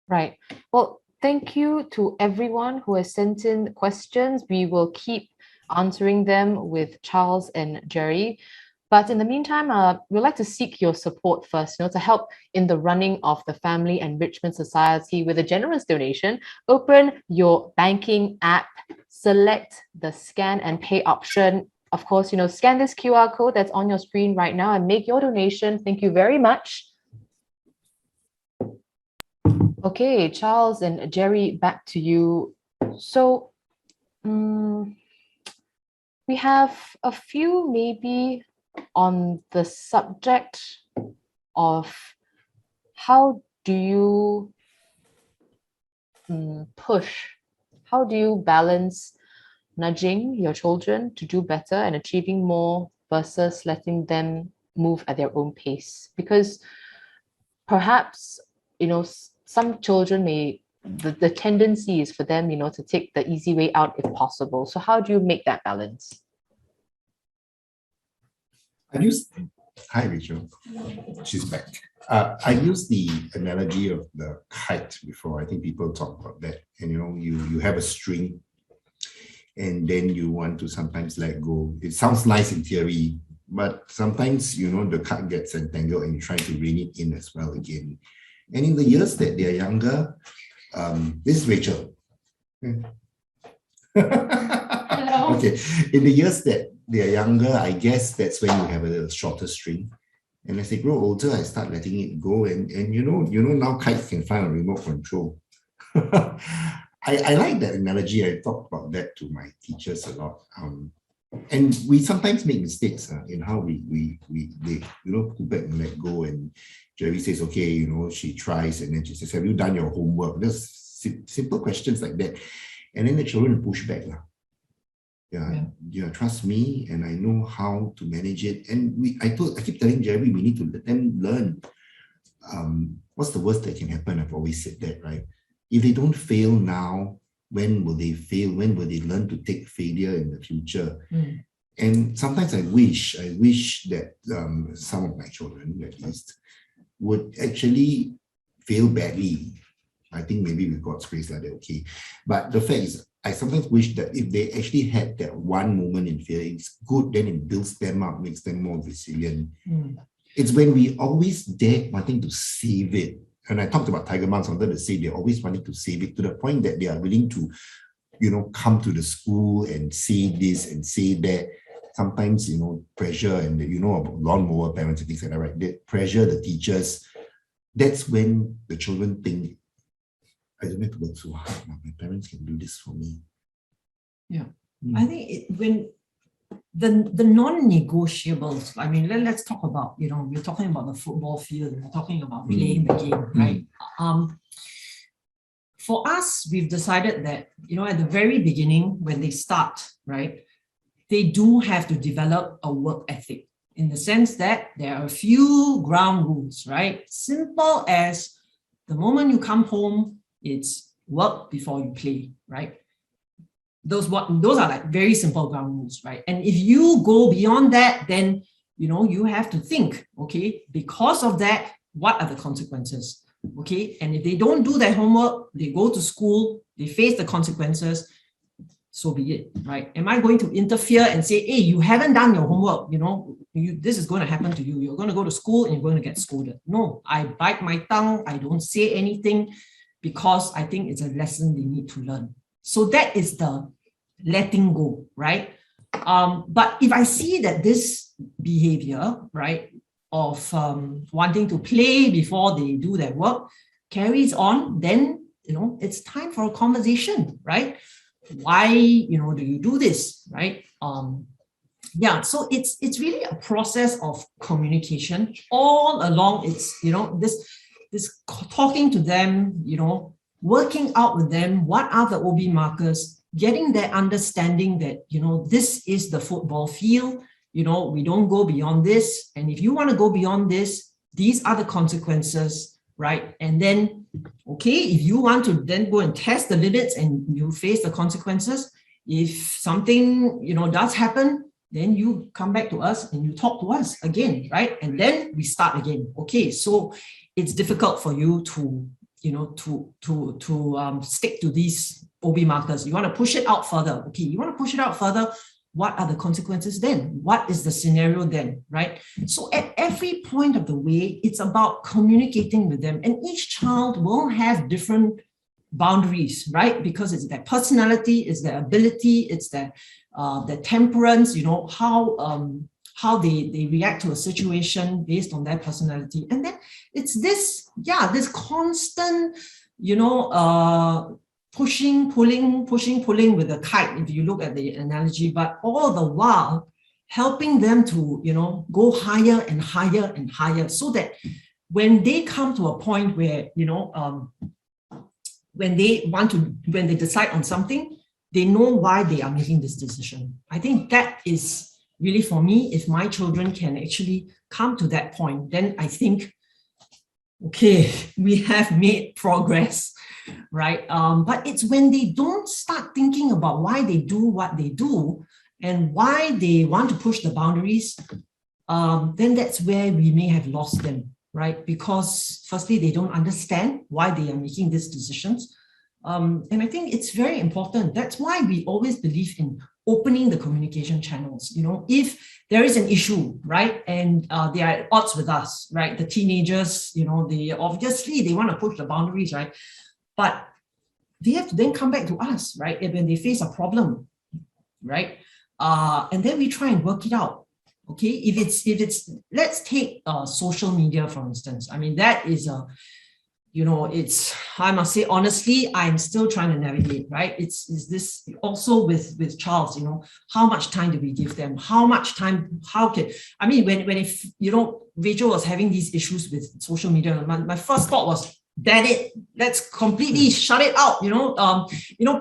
Right. Well, thank you to everyone who has sent in questions. We will keep answering them with Charles and Gerry. But in the meantime, we'd like to seek your support first, to help in the running of the Family Enrichment Society with a generous donation. Open your banking app, select the scan and pay option. Of course, scan this QR code that's on your screen right now and make your donation. Thank you very much. Okay, Charles and Gerry, back to you. So we have a few maybe on the subject of how do you how do you balance nudging your children to do better and achieving more versus letting them move at their own pace? Because perhaps, some children the tendency is for them, to take the easy way out if possible. So how do you make that balance? Hi, Rachel. She's back. I used the analogy of the kite before. I think people talk about that. And you have a string and then you want to sometimes let go. It sounds nice in theory, but sometimes, the kite gets entangled and you try to rein it in as well again. And in the years that they are younger, this is Rachel. Hello. Okay. In the years that they are younger, I guess that's when you have a little shorter string. And as they grow older, I start letting it go. And now kites can find a remote control. I like that analogy. I talk about that to my teachers a lot. And we sometimes make mistakes in how they pull back and let go. And Gerry says, okay, she tries, and then she says, have you done your homework? There's simple questions like that. And then the children push back. Yeah, trust me, and I know how to manage it. And I keep telling Gerry, we need to let them learn. What's the worst that can happen? I've always said that, right? If they don't fail now, when will they fail? When will they learn to take failure in the future? And sometimes I wish that some of my children, at least, would actually fail badly. I think maybe with God's grace, they're okay. But the fact is, I sometimes wish that if they actually had that one moment in failure, it's good, then it builds them up, makes them more resilient. It's when we always dare wanting to save it. And I talked about Tiger Mums, I wanted to say they're always wanting to save it to the point that they are willing to, come to the school and say this and say that. sometimes, pressure, and about lawnmower parents and things like that, right? They pressure the teachers. That's when the children think, I don't have to work so hard. My parents can do this for me. Yeah. I think when the non-negotiables, I mean, let's talk about, we're talking about the football field, we're talking about playing the game, right? For us, we've decided that, at the very beginning, when they start, right, they do have to develop a work ethic in the sense that there are a few ground rules, right? Simple as the moment you come home, it's work before you play, right? Those are like very simple ground rules, right? And if you go beyond that, then you have to think, okay, because of that, what are the consequences? Okay, and if they don't do their homework, they go to school, they face the consequences, so be it, right? Am I going to interfere and say, hey, you haven't done your homework, this is going to happen to you. You're going to go to school and you're going to get scolded. No, I bite my tongue. I don't say anything because I think it's a lesson they need to learn. So that is the letting go, right? But if I see that this behavior, right, of wanting to play before they do their work carries on, then, it's time for a conversation, right? Why, do you do this, right? So it's really a process of communication all along. It's, this talking to them, working out with them, what are the OB markers, getting their understanding that, this is the football field, we don't go beyond this. And if you want to go beyond this, these are the consequences, right? And then, okay, if you want to then go and test the limits and you face the consequences, if something, does happen, then you come back to us and you talk to us again, right? And then we start again. Okay, so it's difficult for you to, stick to these OB markers. You want to push it out further. Okay, you want to push it out further. What are the consequences then? What is the scenario then, right? So at every point of the way, it's about communicating with them. And each child will have different boundaries, right? Because it's their personality, it's their ability, it's their temperance, how they react to a situation based on their personality. And then it's this constant, pushing, pulling with a kite, if you look at the analogy, but all the while helping them to, go higher and higher and higher, so that when they come to a point where, when they decide on something, they know why they are making this decision. I think that is really, for me, if my children can actually come to that point, then I think, okay, we have made progress. Right. But it's when they don't start thinking about why they do what they do and why they want to push the boundaries, then that's where we may have lost them, right? Because firstly, they don't understand why they are making these decisions. And I think it's very important. That's why we always believe in opening the communication channels. If there is an issue, right, and they are at odds with us, right? The teenagers, they obviously want to push the boundaries, right? But they have to then come back to us, right? When they face a problem, right? And then we try and work it out. Okay, if it's let's take social media, for instance. I mean, that is I must say honestly, I'm still trying to navigate, right? It's this also with Charles, how much time do we give them? How much time? When Rachel was having these issues with social media, my first thought was, ban it. Let's completely shut it out.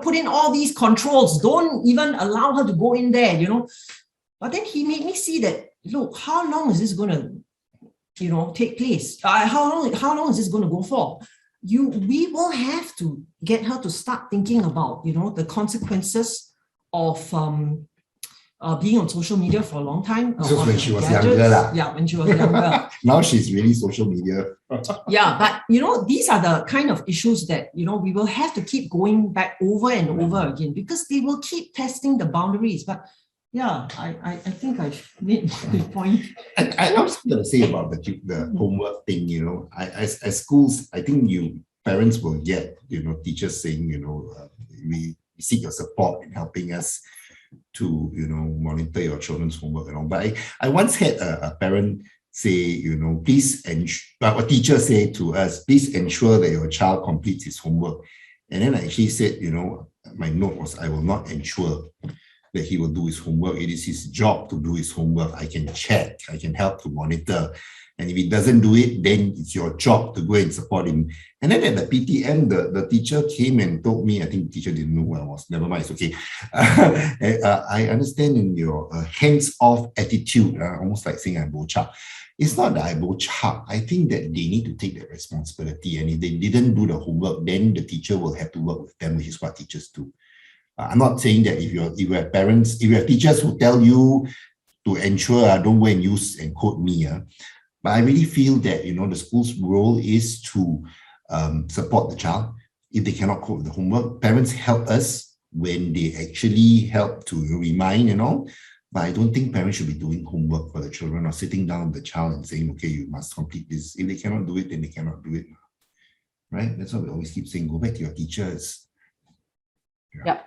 Put in all these controls. Don't even allow her to go in there. But then he made me see that. Look, how long is this going to, take place? How long is this going to go for? We will have to get her to start thinking about, the consequences of being on social media for a long time. This was when she was younger. Yeah, when she was younger. Now she's really social media. Yeah, but these are the kind of issues that we will have to keep going back over and over again, because they will keep testing the boundaries. But yeah, I think I've made my point. I was going to say about the homework thing. As schools, I think parents will get teachers saying we seek your support in helping us. to, monitor your children's homework and all. But I once had a parent say, please, a teacher say to us, please ensure that your child completes his homework. And then I actually said, my note was, I will not ensure that he will do his homework. It is his job to do his homework. I can check, I can help to monitor. And if he doesn't do it, then it's your job to go and support him. And then at the PTM, the teacher came and told me, I think the teacher didn't know who I was, never mind, it's okay. I understand in your hands-off attitude, almost like saying I'm bochap. It's not that I bochap. I think that they need to take that responsibility. And if they didn't do the homework, then the teacher will have to work with them, which is what teachers do. I'm not saying that if you have parents, if you have teachers who tell you to ensure, don't go and use and quote me, but I really feel that, the school's role is to support the child. If they cannot cope with the homework, parents help us when they actually help to remind and all. But I don't think parents should be doing homework for the children or sitting down with the child and saying, okay, you must complete this. If they cannot do it, then they cannot do it. Right? That's what we always keep saying. Go back to your teachers. Yeah.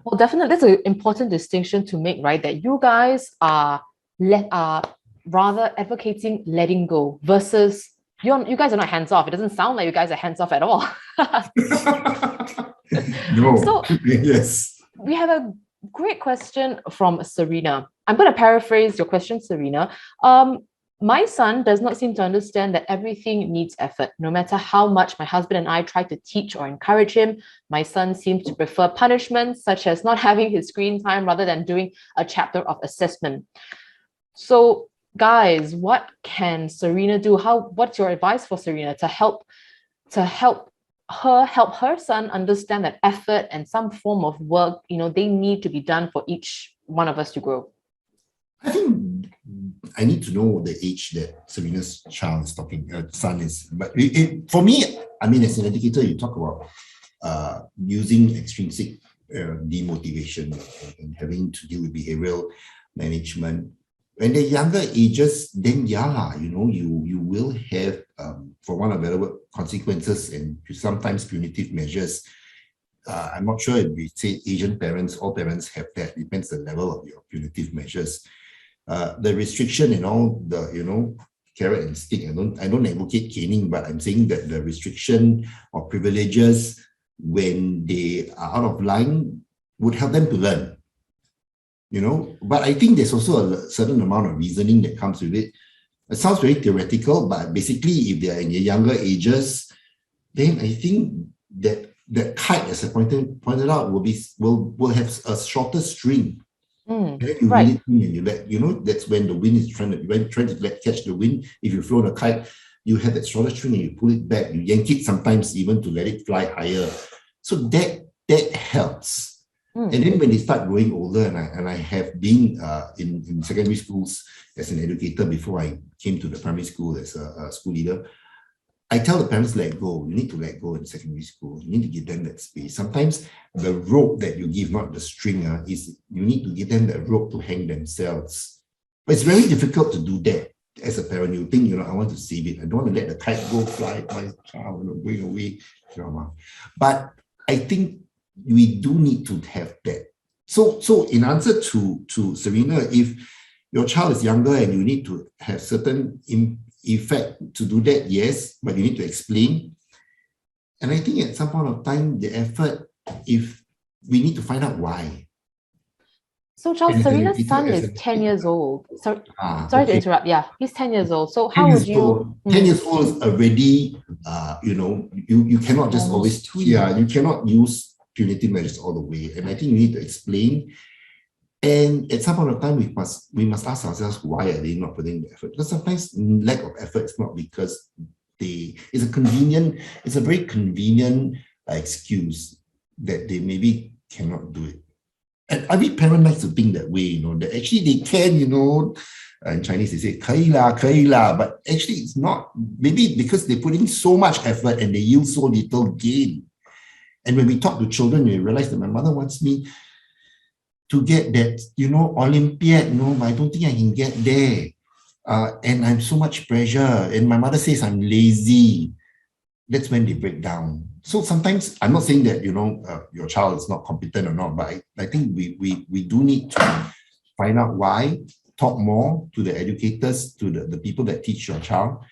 Well, definitely, that's an important distinction to make, right? That you guys are rather advocating letting go versus you guys are not hands off. It doesn't sound like you guys are hands off at all. No. So yes. We have a great question from Serena. I'm going to paraphrase your question, Serena. My son does not seem to understand that everything needs effort. No matter how much my husband and I try to teach or encourage him, my son seems to prefer punishments, such as not having his screen time rather than doing a chapter of assessment. So, guys, what can Serena do? What's your advice for Serena to help her son understand that effort and some form of work, they need to be done for each one of us to grow? I think I need to know the age that Serena's child is son is. But for me, I mean, as an educator, you talk about using extrinsic demotivation and having to deal with behavioral management. When they're younger ages, then you will have, for one of the other consequences and sometimes punitive measures. I'm not sure if we say Asian parents, all parents have that. Depends the level of your punitive measures. The restriction and all the, carrot and stick. I don't advocate caning, but I'm saying that the restriction of privileges when they are out of line would help them to learn. But I think there's also a certain amount of reasoning that comes with it. It sounds very theoretical, but basically, if they are in the younger ages, then I think that the kite, as I pointed out, will have a shorter string. And then you right. reel it in and you let, that's when the wind is trying to catch the wind. If you float a kite, you have that shorter string and you pull it back. You yank it sometimes even to let it fly higher. So that helps. And then when they start growing older, and I have been in secondary schools as an educator before I came to the primary school as a school leader, I tell the parents, let go. You need to let go in secondary school. You need to give them that space. Sometimes the rope that you give, not the string, is you need to give them that rope to hang themselves. But it's very difficult to do that as a parent. You think, I want to save it. I don't want to let the kite go fly. My child going away. But I think we do need to have that. So in answer to Serena, if your child is younger and you need to have certain effect to do that, yes, but you need to explain. And I think at some point of time, the effort, if we need to find out why. So Charles, Serena's son is 10 years old. Sorry to interrupt. Yeah, he's 10 years old. So how would you... 10 years old is already, you cannot just always... you cannot use punitive measures all the way. And I think you need to explain. And at some point of time, we must ask ourselves, why are they not putting the effort? Because sometimes lack of effort is not because it's a very convenient excuse that they maybe cannot do it. And every parent likes to think that way, that actually they can, in Chinese they say, 可以啦, 可以啦, but actually it's not. Maybe because they put in so much effort and they yield so little gain. And when we talk to children, you realize that my mother wants me to get that, Olympiad, but I don't think I can get there. And I'm so much pressure. And my mother says I'm lazy. that's when they break down. So sometimes, I'm not saying that, your child is not competent or not, but I think we do need to find out why, talk more to the educators, to the people that teach your child.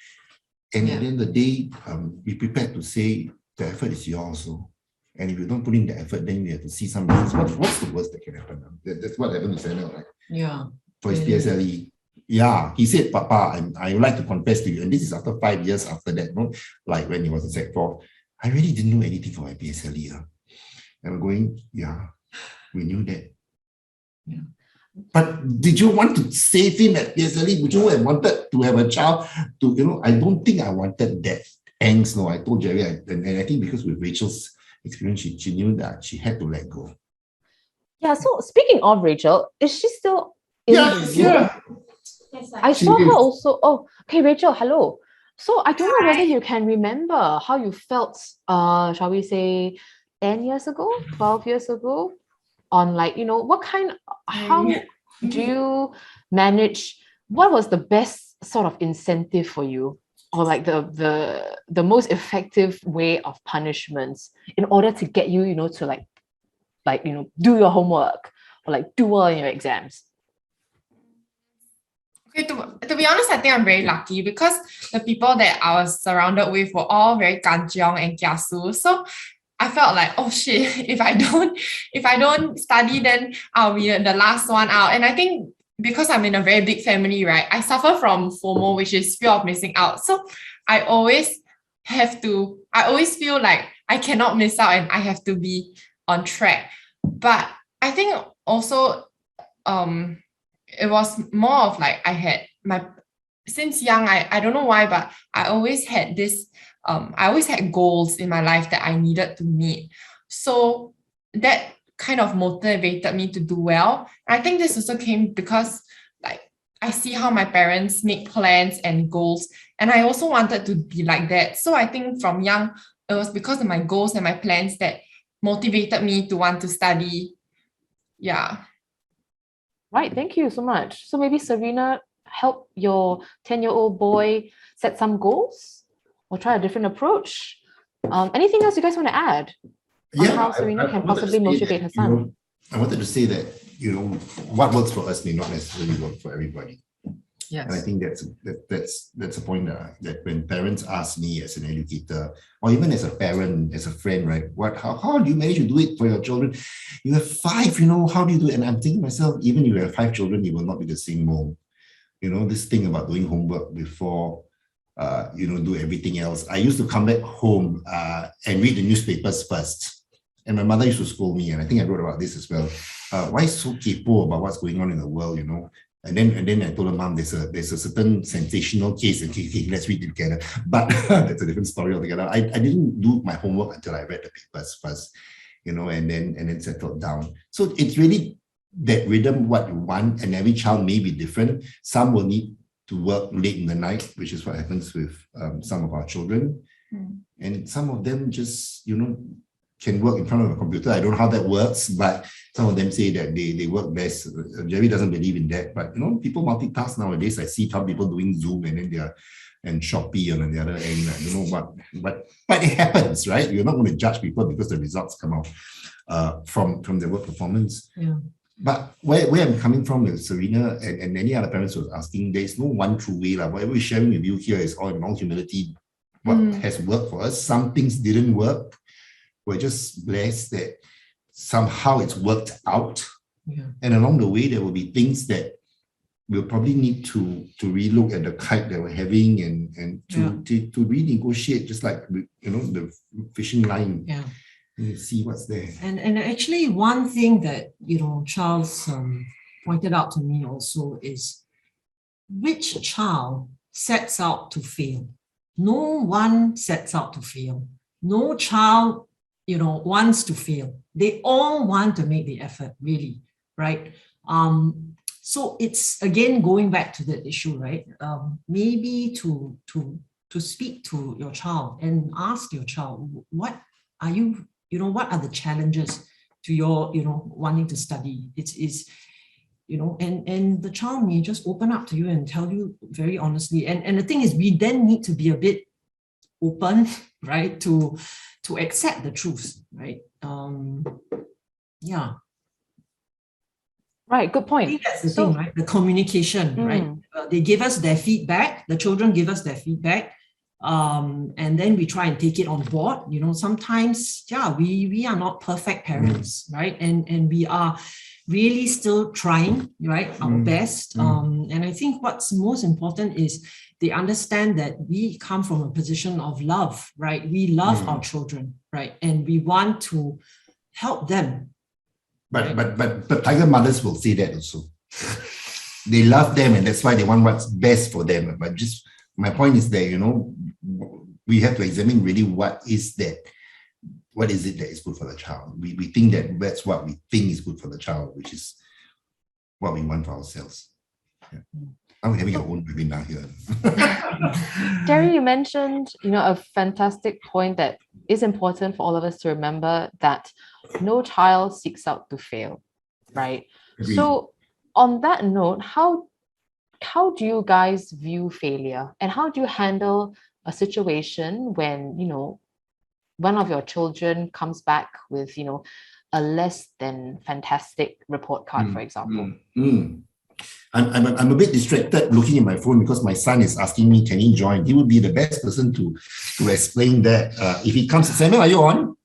And at the end of the day, be prepared to say the effort is yours. So, and if you don't put in the effort, then you have to see some results. What's the worst that can happen? That's what happened to Samuel, right? Yeah. For his PSLE. Yeah, he said, Papa, I would like to confess to you. And this is after 5 years after that, like when he was in Sec 4. I really didn't know anything for my PSLE. And we're going, yeah, we knew that. Yeah. But did you want to save him at PSLE? Would you have wanted to have a child to, I don't think I wanted that angst. No, I told Gerry, and I think because with Rachel's experience, she knew that she had to let go. Yeah, so speaking of Rachel, is she still in the room? I saw her also. Oh, okay, Rachel, hello. So I don't know whether you can remember how you felt, shall we say, 10 years ago, 12 years ago, on how do you manage, what was the best sort of incentive for you, or like the most effective way of punishments in order to get you, to do your homework or like do well in your exams? Okay, to be honest, I think I'm very lucky because the people that I was surrounded with were all very kanchiong and kiasu. So I felt like, oh shit, if I don't study, then I'll be the last one out. And I think because I'm in a very big family, right, I suffer from FOMO, which is fear of missing out. So I always feel like I cannot miss out and I have to be on track. But I think also, it was more of like I had since young, I don't know why, but I always had this, I always had goals in my life that I needed to meet. So that kind of motivated me to do well. I think this also came because like I see how my parents make plans and goals, and I also wanted to be like that. So I think from young, it was because of my goals and my plans that motivated me to want to study. Yeah. Right, thank you so much. So maybe Serena, help your 10-year-old boy set some goals or try a different approach. Anything else you guys want to add on how Serena can possibly motivate her son? I wanted to say that, what works for us may not necessarily work for everybody. Yes. And I think that's a point that when parents ask me as an educator, or even as a parent, as a friend, right? How do you manage to do it for your children? You have 5, how do you do it? And I'm thinking to myself, even if you have 5 children, you will not be the same mold. This thing about doing homework before, do everything else. I used to come back home and read the newspapers first. And my mother used to scold me, and I think I wrote about this as well. Why so kepo about what's going on in the world, And then I told her, Mom, there's a certain sensational case, and okay, let's read it together. But that's a different story altogether. I didn't do my homework until I read the papers first, and then settled down. So it's really that rhythm, what you want, and every child may be different. Some will need to work late in the night, which is what happens with some of our children. And some of them just, can work in front of a computer. I don't know how that works, but some of them say that they work best. Gerry doesn't believe in that, but people multitask nowadays. I see some people doing Zoom and then and Shopee on the other end. I don't know what, but it happens, right? You're not going to judge people because the results come out from their work performance. Yeah. But where I'm coming from with Serena and many other parents was asking, there's no one true way. Whatever we're sharing with you here is all in all humility. What has worked for us, some things didn't work. We're just blessed that somehow it's worked out. Yeah. And along the way, there will be things that we'll probably need to relook at the kite that we're having and to renegotiate, just like, the fishing line. Yeah. And see what's there. And actually, one thing that, Charles pointed out to me also is, which child sets out to fail? No one sets out to fail. No child wants to fail. They all want to make the effort, really, right? So it's again going back to the issue, right? Maybe to speak to your child and ask your child, what are you, what are the challenges to your, wanting to study? And the child may just open up to you and tell you very honestly. And the thing is, we then need to be a bit open, right, to accept the truth, right? Yeah. Right, good I point. think that's the So- thing, right? The communication, right? They give us their feedback. The children give us their feedback, and then we try and take it on board. You know, sometimes, yeah, we are not perfect parents, right? And we are really still trying, right, our best. And I think what's most important is they understand that we come from a position of love, right? We love our children, right? And we want to help them. But tiger mothers will say that also. They love them, and that's why they want what's best for them. But just my point is that, you know, we have to examine really what is it that is good for the child. We think that that's what we think is good for the child, which is what we want for ourselves. Yeah. I'm having our own webinar here. Gerry, you mentioned, you know, a fantastic point that is important for all of us to remember, that no child seeks out to fail, right? Agreed. So on that note, how do you guys view failure, and how do you handle a situation when, you know, one of your children comes back with, you know, a less than fantastic report card, for example? I'm a bit distracted looking at my phone because my son is asking me, can he join? He would be the best person to explain that. If he comes, Samuel, are you on?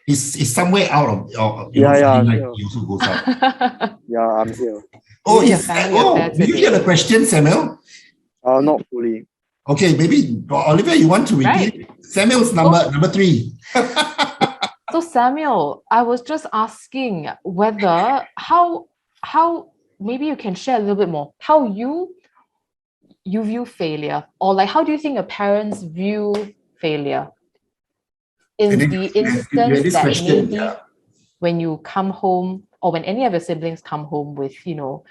He's somewhere out of Yeah, Friday night, yeah. he also goes out. Yeah, I'm here. Oh, Maybe a is family affair did you hear today. the question, Samuel? Not fully. Okay, maybe Olivia, you want to repeat? Right. Samuel's number 3. So Samuel, I was just asking whether how maybe you can share a little bit more how you view failure, or like how do you think your parents view failure in And then the you had instance this that question, maybe yeah. when you come home, or when any of your siblings come home with, you know,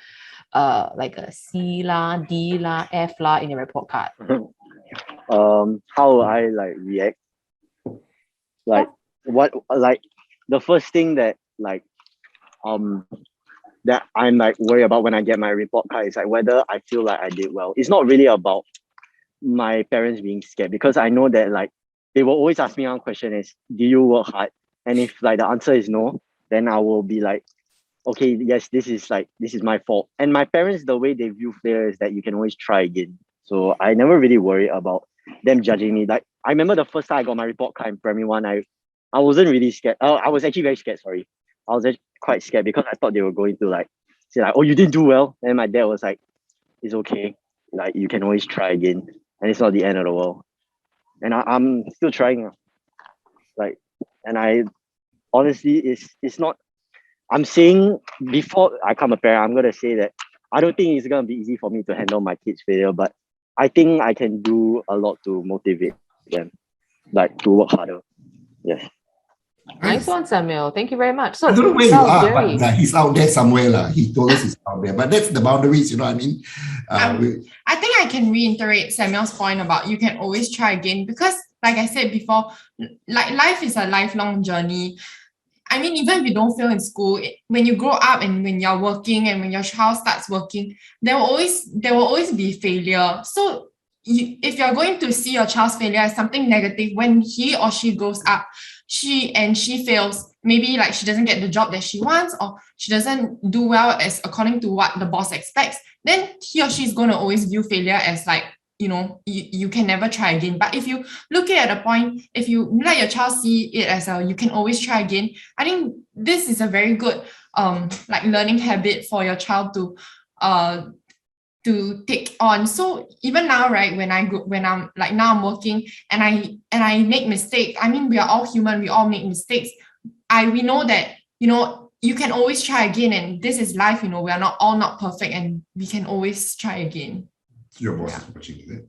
like a C la, D la, F la in your report card? How will I like react? Like what, like the first thing that like that I'm like worried about when I get my report card is like whether I feel like I did well. It's not really about my parents being scared, because I know that like they will always ask me one question is, do you work hard? And if like the answer is no, then I will be like, okay, yes, this is my fault. And my parents, the way they view failure is that you can always try again. So I never really worry about them judging me. Like I remember the first time I got my report card in primary 1, I wasn't really scared. I was actually very scared, sorry. I was actually quite scared because I thought they were going to like say like, oh, you didn't do well. And my dad was like, it's okay. Like you can always try again. And it's not the end of the world. And I'm still trying. Like, and I honestly, it's not, I'm saying before I become a parent, I'm going to say that I don't think it's going to be easy for me to handle my kids' failure, but I think I can do a lot to motivate them, like to work harder. Yes. Nice one, Samuel. Thank you very much. So I don't know where you are, Gerry. but he's out there somewhere. He told us he's out there, but that's the boundaries, you know what I mean? I think I can reiterate Samuel's point about you can always try again, because like I said before, like life is a lifelong journey. I mean, even if you don't fail in school, when you grow up and when you're working and when your child starts working, there will always be failure. So if you're going to see your child's failure as something negative, when he or she grows up, she fails, maybe like she doesn't get the job that she wants, or she doesn't do well as according to what the boss expects, then he or she is going to always view failure as like, you know, you can never try again. But if you look at a point, if you let your child see it as a you can always try again, I think this is a very good like learning habit for your child to take on. So even now, right, when I'm like now I'm working and I make mistakes. I mean, we are all human, we all make mistakes. We know that, you know, you can always try again, and this is life, you know, we are not perfect, and we can always try again. Your boss is watching, is it?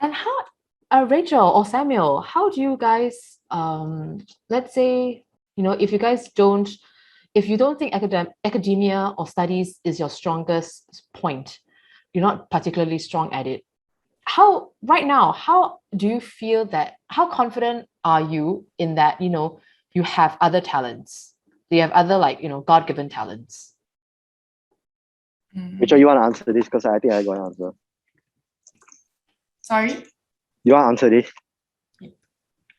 And how, Rachel or Samuel, how do you guys, let's say, you know, if you don't think academia or studies is your strongest point, you're not particularly strong at it, how do you feel that, how confident are you in that, you know, you have other talents, you have other, like, you know, God-given talents? Rachel, you want to answer this? Because I think I got an answer. Sorry? You want to answer this?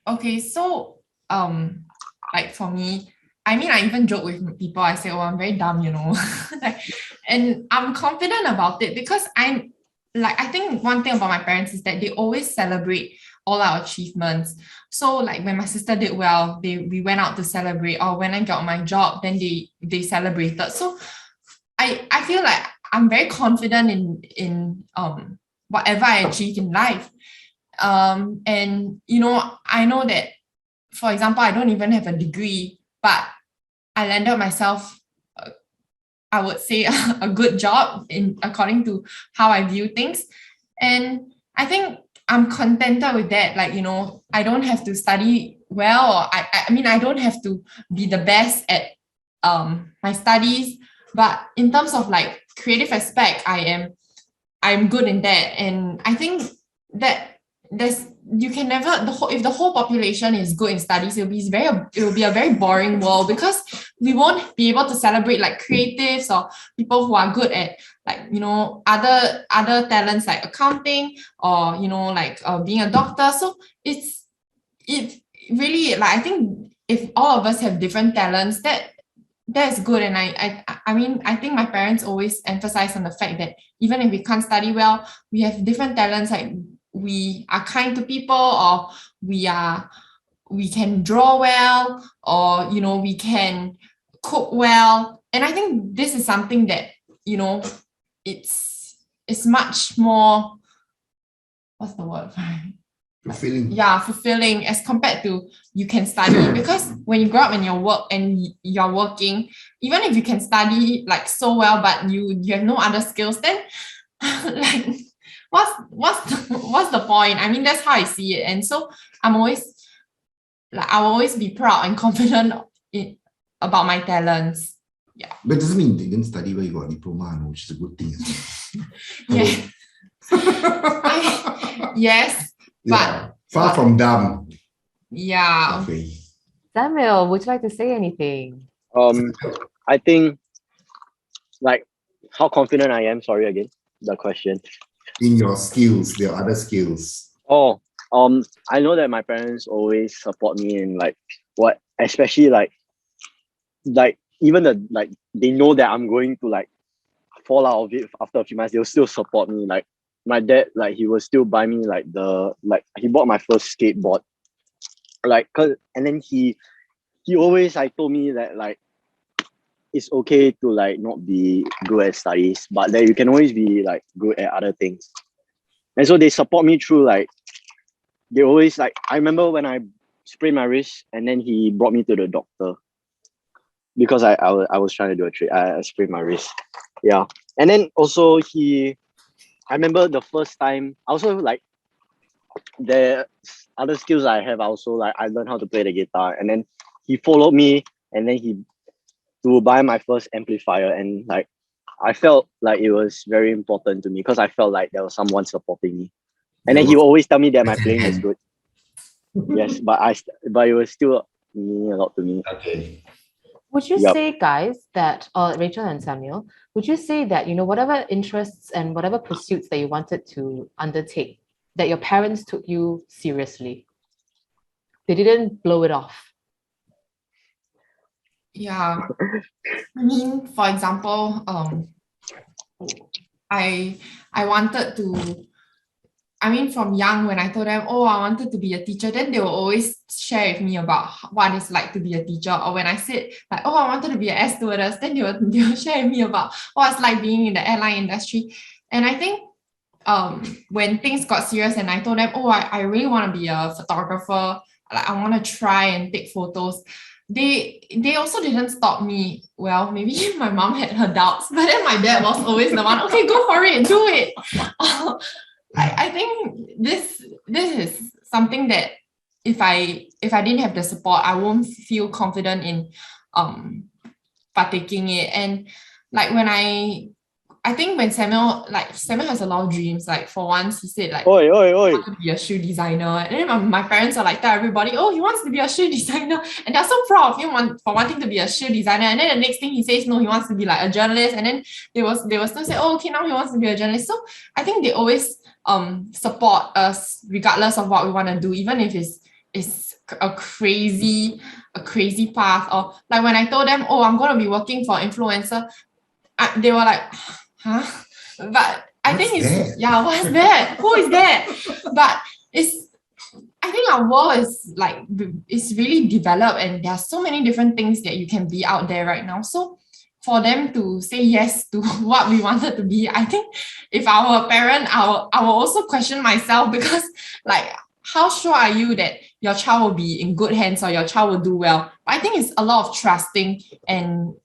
Okay, so like for me, I mean, I even joke with people. I say, "Oh, I'm very dumb," you know, like, and I'm confident about it because I'm like, I think one thing about my parents is that they always celebrate all our achievements. So like when my sister did well, we went out to celebrate, or when I got my job, then they celebrated. So I feel like I'm very confident in whatever I achieve in life. And you know, I know that, for example, I don't even have a degree, but I landed myself, I would say, a good job in according to how I view things. And I think I'm contented with that. Like, you know, I don't have to study well, or I mean, I don't have to be the best at my studies, but in terms of like creative aspect, I'm good in that. And I think that you can never, if the whole population is good in studies, it will be a very boring world, because we won't be able to celebrate like creatives or people who are good at, like, you know, other talents like accounting, or, you know, like being a doctor. So it really, like, I think if all of us have different talents, that's good. And I mean, I think my parents always emphasize on the fact that even if we can't study well, we have different talents. Like, we are kind to people, or we can draw well, or, you know, we can cook well. And I think this is something that, you know, it's much more, what's the word? Fulfilling. Yeah, fulfilling as compared to you can study. Because when you grow up and you're working, even if you can study like so well, but you have no other skills, then like what's the point? I mean, that's how I see it. And so I'll always be proud and confident about my talents. Yeah. But it doesn't mean they didn't study well, you got a diploma, no, which is a good thing as well. Yeah. Yes. Yeah, far from dumb. Yeah. Okay. Samuel, would you like to say anything? I think, like, how confident I am. Sorry again, the question. In your skills, their other skills. Oh, I know that my parents always support me in like what, especially like even they know that I'm going to like fall out of it after a few months. They'll still support me. Like my dad, like he will still buy me like he bought my first skateboard. And then he always like told me that like it's okay to like not be good at studies, but that you can always be like good at other things. And so they support me through like, they always like, I remember when I sprained my wrist and then he brought me to the doctor because I was trying to do a trick. I sprained my wrist. Yeah. And then also I remember the first time, also like the other skills I have, also like I learned how to play the guitar, and then he followed me and then to buy my first amplifier, and like I felt like it was very important to me because I felt like there was someone supporting me. And then he would always tell me that my playing is good. Yes, but it was still meaning a lot to me. Okay. Would you say, guys, that Rachel and Samuel, would you say that, you know, whatever interests and whatever pursuits that you wanted to undertake, that your parents took you seriously? They didn't blow it off. Yeah. I mean, for example, I wanted to, I mean, from young, when I told them, oh, I wanted to be a teacher, then they will always share with me about what it's like to be a teacher. Or when I said like, oh, I wanted to be an air stewardess, then they will share with me about what it's like being in the airline industry. And I think when things got serious and I told them, oh, I really want to be a photographer, like I want to try and take photos, they also didn't stop me. Well, maybe my mom had her doubts, but then my dad was always the one, okay, go for it, do it. I think this is something that if I didn't have the support, I won't feel confident in partaking it. And like when I think when Samuel has a lot of dreams. Like for once he said like, oi. I want to be a shoe designer. And then my parents are like, tell everybody, oh, he wants to be a shoe designer. And they're so proud of him for wanting to be a shoe designer. And then the next thing he says, no, he wants to be like a journalist. And then they will still say, oh, okay, now he wants to be a journalist. So I think they always support us regardless of what we want to do, even if it's a crazy path. Or like when I told them, oh, I'm going to be working for influencer, they were like, huh? But I think it's what's that? Who is that? But I think our world is really developed, and there are so many different things that you can be out there right now. So for them to say yes to what we wanted to be, I think if I were a parent, I will also question myself, because like, how sure are you that your child will be in good hands or your child will do well? I think it's a lot of trusting, and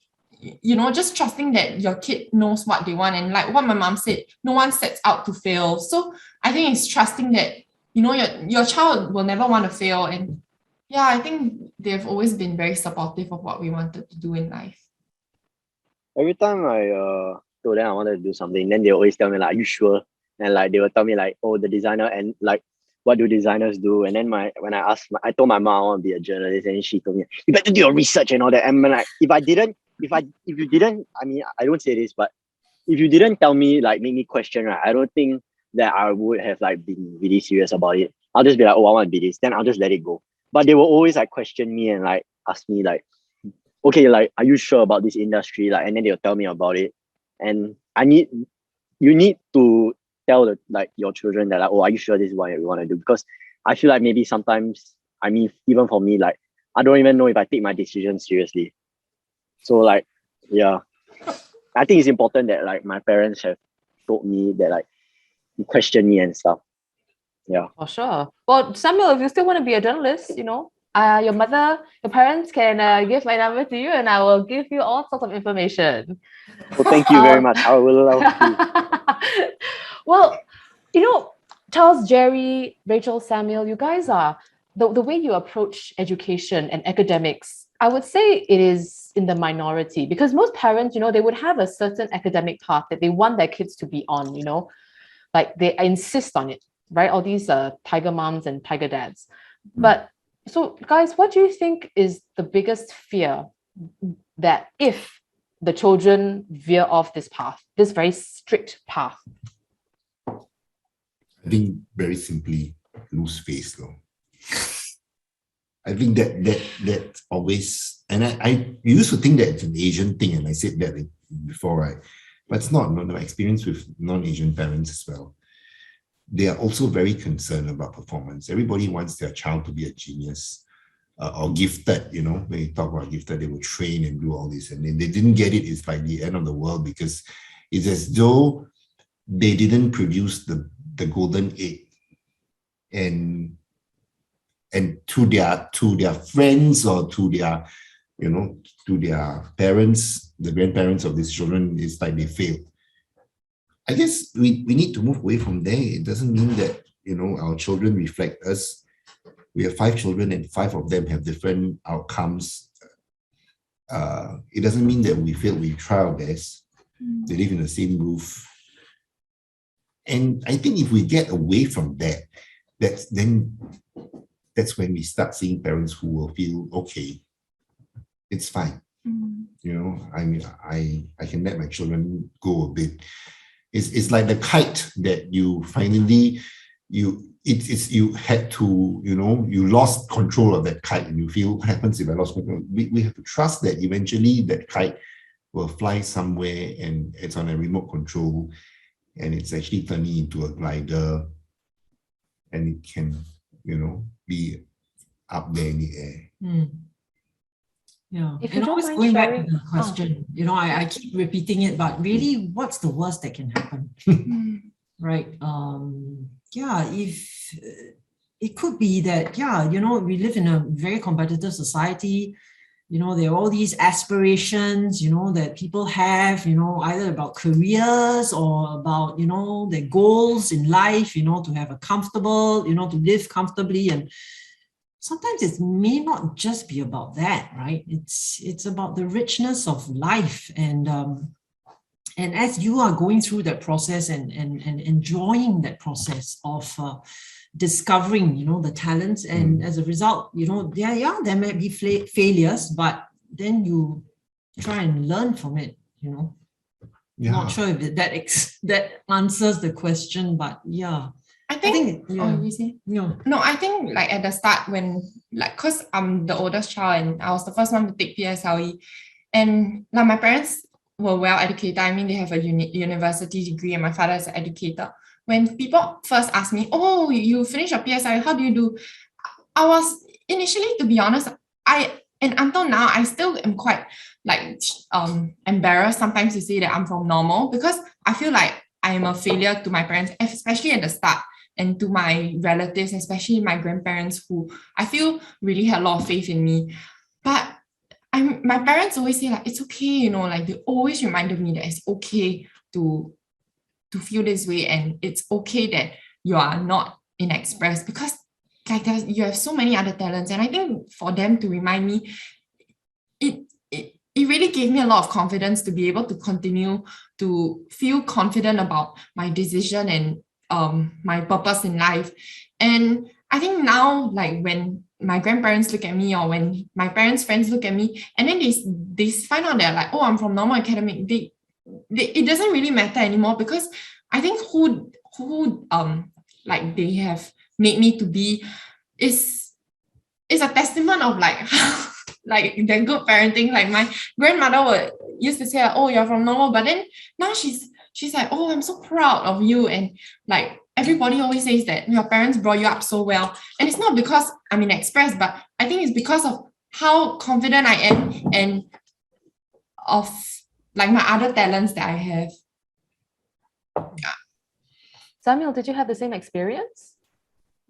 just trusting that your kid knows what they want. And like what my mom said, no one sets out to fail. So I think it's trusting that your child will never want to fail. And yeah, I think they've always been very supportive of what we wanted to do in life. Every time I told them I wanted to do something, then they always tell me like, are you sure? And like they will tell me like, oh, the designer, and like, what do designers do? And then when I told my mom I want to be a journalist, and she told me, you better do your research and all that. And like, if you didn't, I mean, I don't say this, but if you didn't tell me, like make me question, right, I don't think that I would have like been really serious about it. I'll just be like, oh, I want to be this, then I'll just let it go. But they will always like question me and like ask me like, okay, like, are you sure about this industry? Like, and then they'll tell me about it. And you need to tell your children that like, oh, are you sure this is what you want to do? Because I feel like maybe sometimes, I mean, even for me, like, I don't even know if I take my decisions seriously. So like, yeah, I think it's important that like my parents have told me that like, question me and stuff. Yeah. For sure. Well, Samuel, if you still want to be a journalist, your parents can give my number to you, and I will give you all sorts of information. Well, thank you very much. I will love to. Well, Charles, Gerry, Rachel, Samuel, you guys are the way you approach education and academics, I would say it is in the minority, because most parents, they would have a certain academic path that they want their kids to be on, like they insist on it, right? All these tiger moms and tiger dads. But so guys, what do you think is the biggest fear that if the children veer off this path, this very strict path? I think very simply, lose face though. I think that always, and I used to think that it's an Asian thing, and I said that before, right? But it's not. No, my experience with non-Asian parents as well. They are also very concerned about performance. Everybody wants their child to be a genius or gifted. When you talk about gifted, they will train and do all this, and then they didn't get it. It's like the end of the world, because it's as though they didn't produce the golden egg, and to their friends or to their to their parents, the grandparents of these children, it's like they failed. I guess we need to move away from there. It doesn't mean that our children reflect us. We have 5 children and 5 of them have different outcomes. It doesn't mean that we failed. We try our best. They live in the same roof. And I think if we get away from that, that's when we start seeing parents who will feel, okay, it's fine. I mean, I can let my children go a bit. It's like the kite that you finally, you had to, you lost control of that kite, and you feel, what happens if I lost control? We have to trust that eventually that kite will fly somewhere, and it's on a remote control, and it's actually turning into a glider, and it can, be up there in the air. Yeah, If and you always don't going mind back to the question, I keep repeating it, but really, what's the worst that can happen? Right? If it could be that, we live in a very competitive society. There are all these aspirations, that people have, either about careers or about, their goals in life, to have a comfortable, to live comfortably. And sometimes it may not just be about that, right? It's about the richness of life. And as you are going through that process and enjoying that process of discovering, the talents, and as a result, there may be failures, but then you try and learn from it, Yeah. Not sure if that answers the question, but yeah. I I think, think yeah. oh, you see? No. No, I think like at the start when like because I'm the oldest child and I was the first one to take PSLE, and like my parents were well educated. I mean, they have a university degree, and my father is an educator. When people first asked me, "Oh, you finished your PSLE, how do you do?" I was initially, to be honest, and until now, I still am quite like embarrassed sometimes to say that I'm from normal, because I feel like I am a failure to my parents, especially at the start, and to my relatives, especially my grandparents, who I feel really had a lot of faith in me. But my parents always say like, it's okay, like they always reminded me that it's okay to feel this way, and it's okay that you are not inexpressed, because like you have so many other talents. And I think for them to remind me, it really gave me a lot of confidence to be able to continue to feel confident about my decision and my purpose in life. And I think now, like when my grandparents look at me, or when my parents' friends look at me, and then they find out that like, oh, I'm from normal academic, it doesn't really matter anymore, because I think who like they have made me to be is a testament of like like the good parenting. Like my grandmother used to say, oh, you're from normal, but then now she's like, oh, I'm so proud of you. And like everybody always says that your parents brought you up so well, and it's not because I'm inexpressed, but I think it's because of how confident I am and of like my other talents that I have. Yeah. Samuel, did you have the same experience?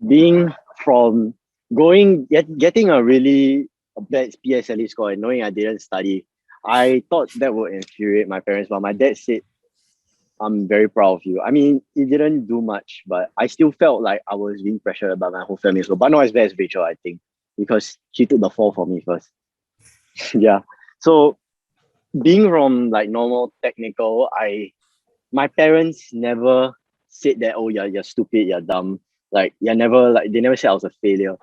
Being from getting a really bad PSLE score and knowing I didn't study, I thought that would infuriate my parents, but my dad said, I'm very proud of you. I mean, he didn't do much, but I still felt like I was being pressured by my whole family. So, but not as bad as Rachel, I think, because she took the fall for me first. Yeah. So being from like normal technical, my parents never said that, oh, you're stupid, you're dumb. Like they never said I was a failure.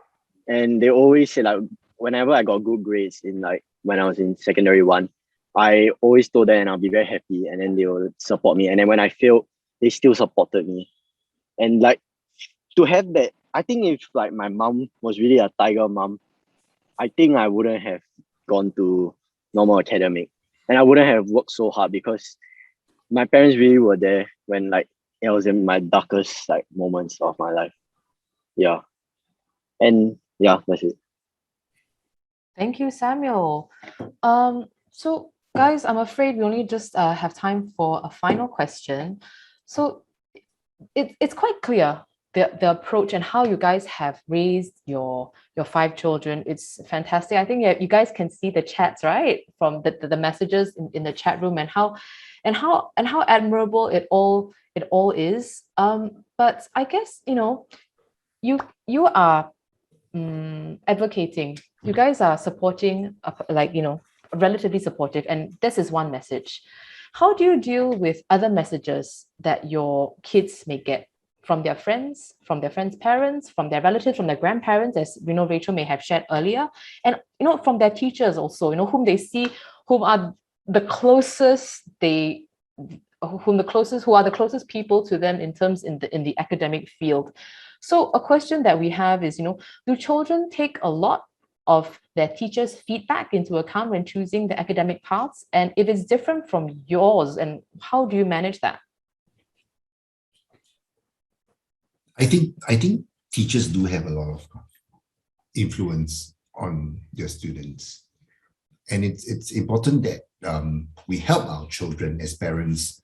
And they always say like, whenever I got good grades in like when I was in secondary 1, I always told them and I'll be very happy, and then they will support me. And then when I failed, they still supported me. And like to have that, I think if like my mom was really a tiger mom, I think I wouldn't have gone to normal academic, and I wouldn't have worked so hard, because my parents really were there when like it was in my darkest like moments of my life. Yeah. And yeah, that's it. Thank you, Samuel. So guys, I'm afraid we only just have time for a final question. So it's quite clear the approach and how you guys have raised your 5 children. It's fantastic. I think you guys can see the chats, right, from the messages in the chat room, and how admirable it all is. But I guess you are advocating. You guys are supporting, relatively supportive, and this is one message. How do you deal with other messages that your kids may get from their friends, parents, from their relatives, from their grandparents, as we know Rachel may have shared earlier, and from their teachers also, whom they see, who are the closest people to them in the academic field. So a question that we have is, do children take a lot of their teachers' feedback into account when choosing the academic paths? And if it's different from yours, and how do you manage that? I think teachers do have a lot of influence on their students, and it's important that we help our children as parents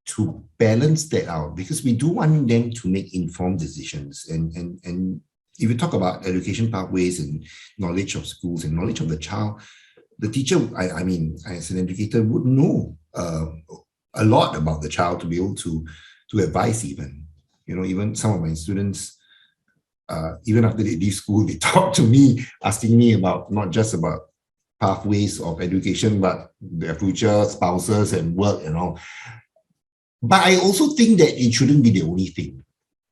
to balance that out, because we do want them to make informed decisions. And if you talk about education pathways and knowledge of schools and knowledge of the child, the teacher, I mean, as an educator, would know a lot about the child to be able to advise even. Even some of my students, even after they leave school, they talk to me, asking me about not just about pathways of education, but their future spouses and work and all. But I also think that it shouldn't be the only thing.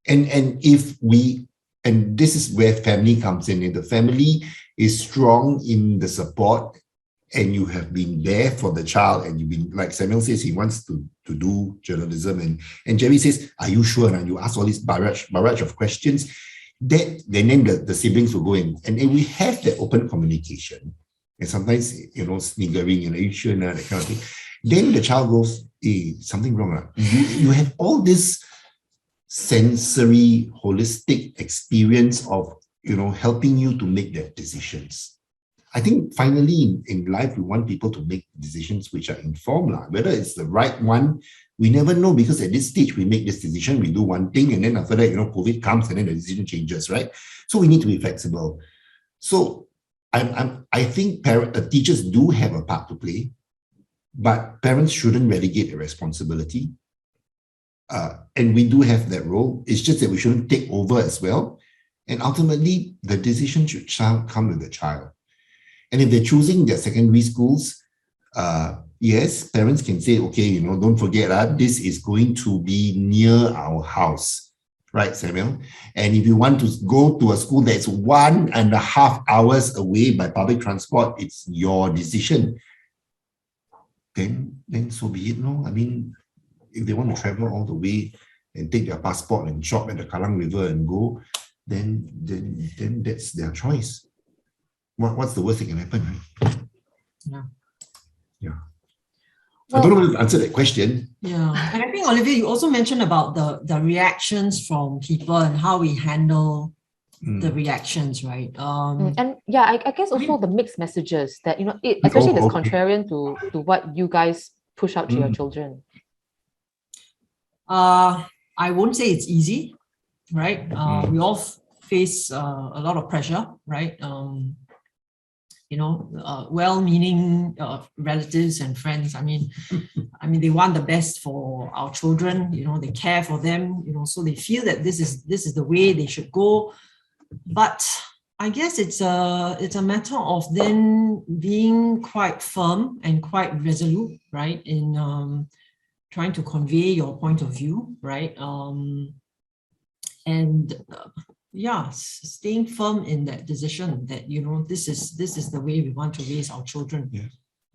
And this is where family comes in. If the family is strong in the support and you have been there for the child, and you've been, like Samuel says, he wants to do journalism, and Gerry says, are you sure? And you ask all this barrage of questions, then the siblings will go in, and we have that open communication. And sometimes, sniggering, are you sure? That kind of thing. Then the child goes, hey, something wrong. You have all this sensory, holistic experience of, helping you to make their decisions. I think finally in life, we want people to make decisions which are informed. Whether it's the right one, we never know, because at this stage, we make this decision, we do one thing, and then after that, COVID comes and then the decision changes, right? So we need to be flexible. So I think teachers do have a part to play, but parents shouldn't relegate the responsibility. And we do have that role. It's just that we shouldn't take over as well. And ultimately, the decision should come with the child. And if they're choosing their secondary schools, yes, parents can say, okay, don't forget, this is going to be near our house, right, Samuel? And if you want to go to a school that's 1.5 hours away by public transport, it's your decision. Then so be it, no? I mean, if they want to travel all the way and take their passport and shop at the Kallang River and go, then that's their choice. What's the worst that can happen, right? Yeah. I don't know how to answer that question. Yeah, and I think, Olivia, you also mentioned about the reactions from people and how we handle the reactions, right? And yeah, I guess also the mixed messages that, especially that's contrarian to what you guys push out to your children. I won't say it's easy, right? We all face a lot of pressure, right? Well-meaning relatives and friends. I mean, they want the best for our children. They care for them. So they feel that this is the way they should go. But I guess it's a matter of then being quite firm and quite resolute, right, in trying to convey your point of view, right, staying firm in that decision that this is the way we want to raise our children. Yeah,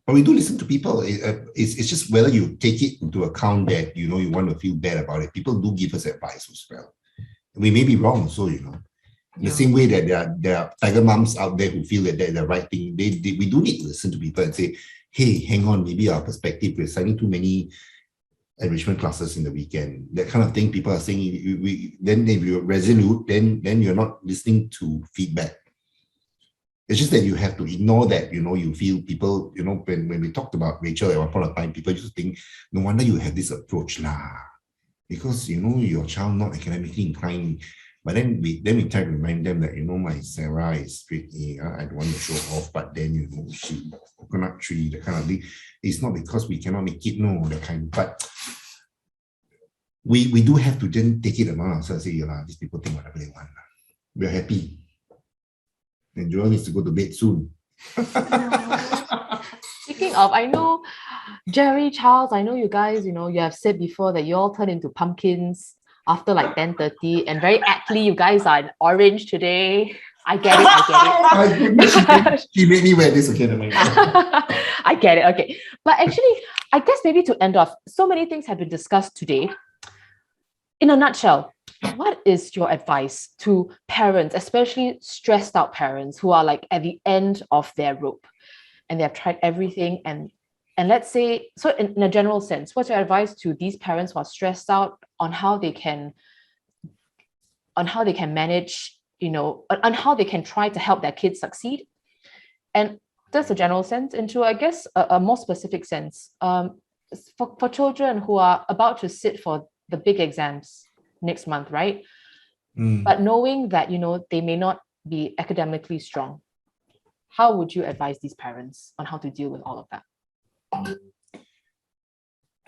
but we do listen to people. It's just whether you take it into account that you want to feel bad about it. People do give us advice as well. We may be wrong, so the same way that there are tiger moms out there who feel that they're the right thing. We do need to listen to people and say, hey, hang on, maybe our perspective, we're signing too many enrichment classes in the weekend, that kind of thing. People are saying, then if you're resolute, then you're not listening to feedback. It's just that you have to ignore that, you feel people, when we talked about Rachel at one point of time, people just think, no wonder you have this approach because, your child not academically inclined. But then we try to remind them that, my Sarah is straight A, I don't want to show off, but then, she coconut tree, that kind of thing. It's not because we cannot make it, no, that kind. But we do have to then take it among ourselves and say, these people think whatever they want. We're happy. And Joel needs to go to bed soon. Speaking of, I know, Gerry, Charles, I know you guys, you have said before that you all turn into pumpkins after like 10:30, and very aptly, you guys are in orange today. I get it. She made me wear this again. I get it. Okay. But actually, I guess maybe to end off, so many things have been discussed today. In a nutshell, what is your advice to parents, especially stressed out parents who are like at the end of their rope and they have tried everything, and let's say, so in a general sense, what's your advice to these parents who are stressed out on how they can manage, on how they can try to help their kids succeed? And that's a general sense. Into, I guess, a more specific sense, for children who are about to sit for the big exams next month, right? But knowing that, they may not be academically strong, how would you advise these parents on how to deal with all of that? I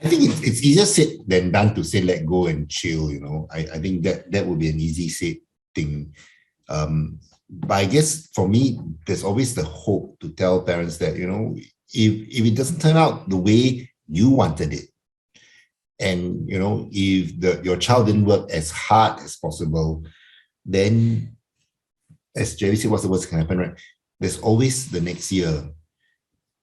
think it's easier said than done to say let go and chill. I think that would be an easy said thing. But I guess for me, there's always the hope to tell parents that if it doesn't turn out the way you wanted it, and if your child didn't work as hard as possible, then, as Gerry said, what's the worst that can happen, right? There's always the next year.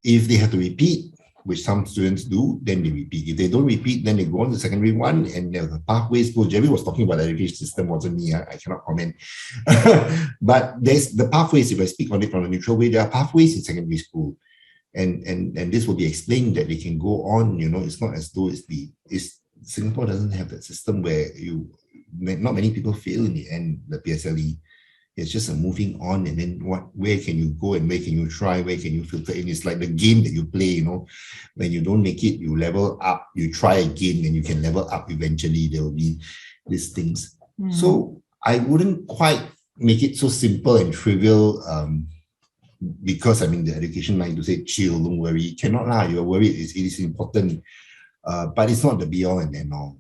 if they have to repeat, which some students do, then they repeat. If they don't repeat, then they go on to secondary one, and the pathways go. Gerry was talking about the education system, wasn't me? I cannot comment. But there's the pathways, if I speak on it from a neutral way, there are pathways in secondary school. And this will be explained that they can go on, it's not as though Singapore doesn't have that system where not many people fail in the end, the PSLE. It's just a moving on, and then where can you go and where can you try, where can you filter in? It's like the game that you play, when you don't make it, you level up, you try again, and you can level up eventually. There will be these things. So I wouldn't quite make it so simple and trivial, because the education line to say chill, don't worry, cannot lah, you're worried, it is important, but it's not the be all and end all.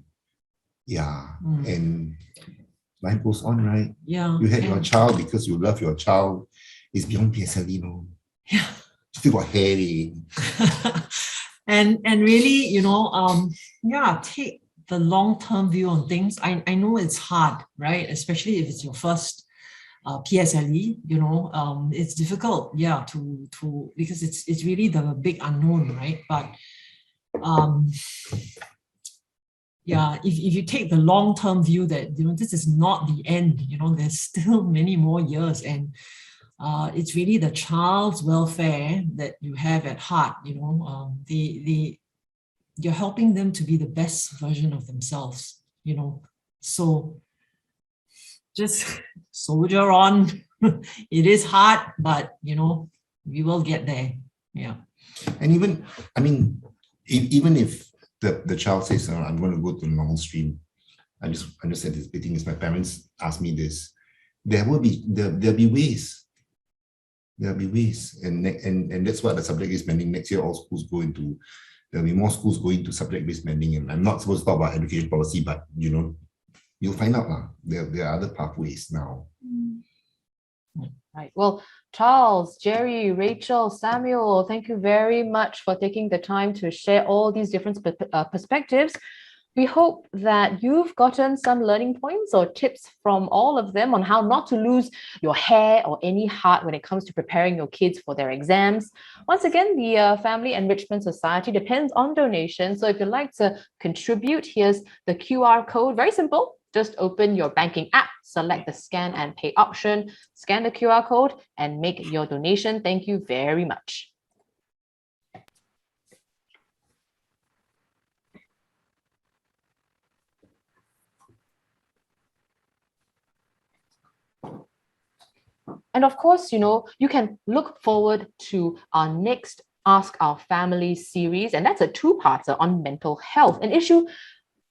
And life goes on, right? You had your child because you love your child. It's beyond PSLE, still got hair. and really, take the long-term view on things. I know it's hard, right? Especially if it's your first PSLE, it's difficult, to because it's really the big unknown, right? But if you take the long-term view that this is not the end, there's still many more years, and it's really the child's welfare that you have at heart. You're helping them to be the best version of themselves. So just soldier on. It is hard, but we will get there. And even if the child says, I'm going to go to the normal stream, I'm just anticipating this. My parents asked me this. There'll be ways. There'll be ways, and that's what the subject-based bending next year. All schools go into. There'll be more schools going to subject-based bending, and I'm not supposed to talk about education policy, but you'll find out now. There are other pathways now. Right. Well, Charles, Gerry, Rachel, Samuel, thank you very much for taking the time to share all these different perspectives. We hope that you've gotten some learning points or tips from all of them on how not to lose your hair or any heart when it comes to preparing your kids for their exams. Once again, the Family Enrichment Society depends on donations. So if you'd like to contribute, here's the QR code. Very simple. Just open your banking app, select the scan and pay option, scan the QR code, and make your donation. Thank you very much. And of course, you can look forward to our next Ask Our Family series, and that's a two-parter on mental health, an issue,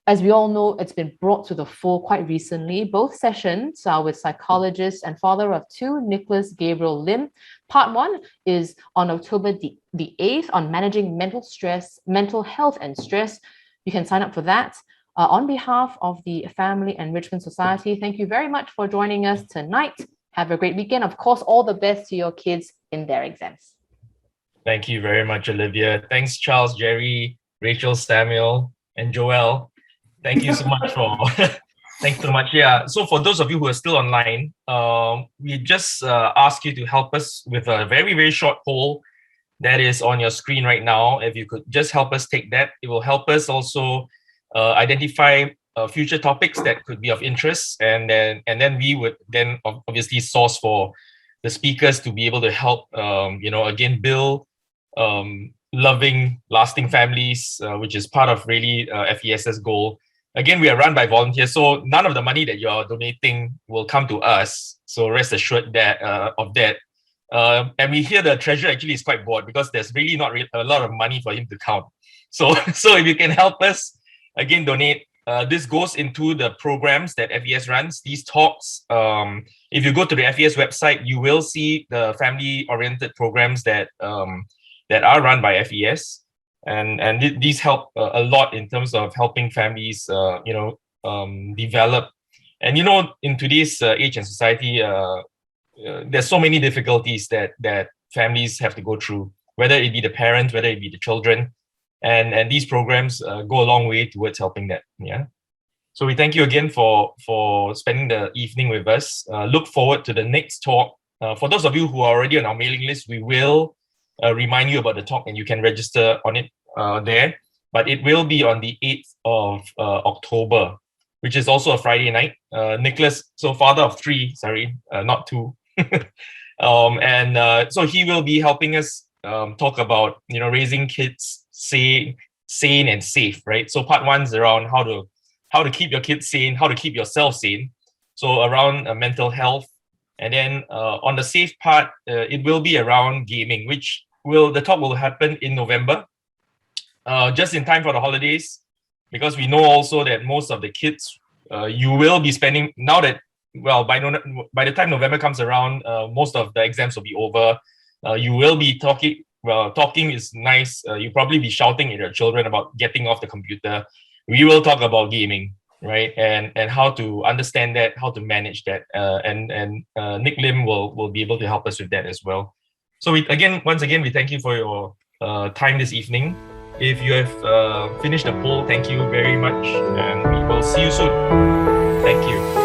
as we all know, it's been brought to the fore quite recently. Both sessions are with psychologist and father of two, Nicholas Gabriel Lim. Part 1 is on October the 8th on managing mental health and stress. You can sign up for that. On behalf of the Family Enrichment Society, thank you very much for joining us tonight. Have a great weekend. Of course, all the best to your kids in their exams. Thank you very much, Olivia. Thanks, Charles, Gerry, Rachel, Samuel, and Joel. Thank you so much thanks so much. Yeah. So for those of you who are still online, we just ask you to help us with a very, very short poll that is on your screen right now. If you could just help us take that, it will help us also identify future topics that could be of interest, and then we would then obviously source for the speakers to be able to help again build loving, lasting families, which is part of really FES's goal. Again, we are run by volunteers, so none of the money that you're donating will come to us. So rest assured that of that. And we hear the treasurer actually is quite bored because there's really not a lot of money for him to count. So if you can help us, again, donate. This goes into the programs that FES runs, these talks. If you go to the FES website, you will see the family-oriented programs that are run by FES. And these help a lot in terms of helping families, develop. And, in today's age and society, there's so many difficulties that families have to go through, whether it be the parents, whether it be the children. And these programs go a long way towards helping that. Yeah. So we thank you again for spending the evening with us. Look forward to the next talk. For those of you who are already on our mailing list, we will remind you about the talk, and you can register on it there. But it will be on the 8th of October, which is also a Friday night. Nicholas, so father of 3, sorry, not 2. So he will be helping us talk about, raising kids sane and safe, right? So part 1 is around how to keep your kids sane, how to keep yourself sane. So around mental health. And then on the safe part, it will be around gaming, which the talk will happen in November, just in time for the holidays, because we know also that most of the kids you will be spending, now that, well, by the time November comes around, most of the exams will be over. You will be talking. Well, talking is nice. You probably be shouting at your children about getting off the computer. We will talk about gaming, right? And how to understand that, how to manage that. And Nick Lim will be able to help us with that as well. So once again, we thank you for your time this evening. If you have finished the poll, thank you very much, and we will see you soon. Thank you.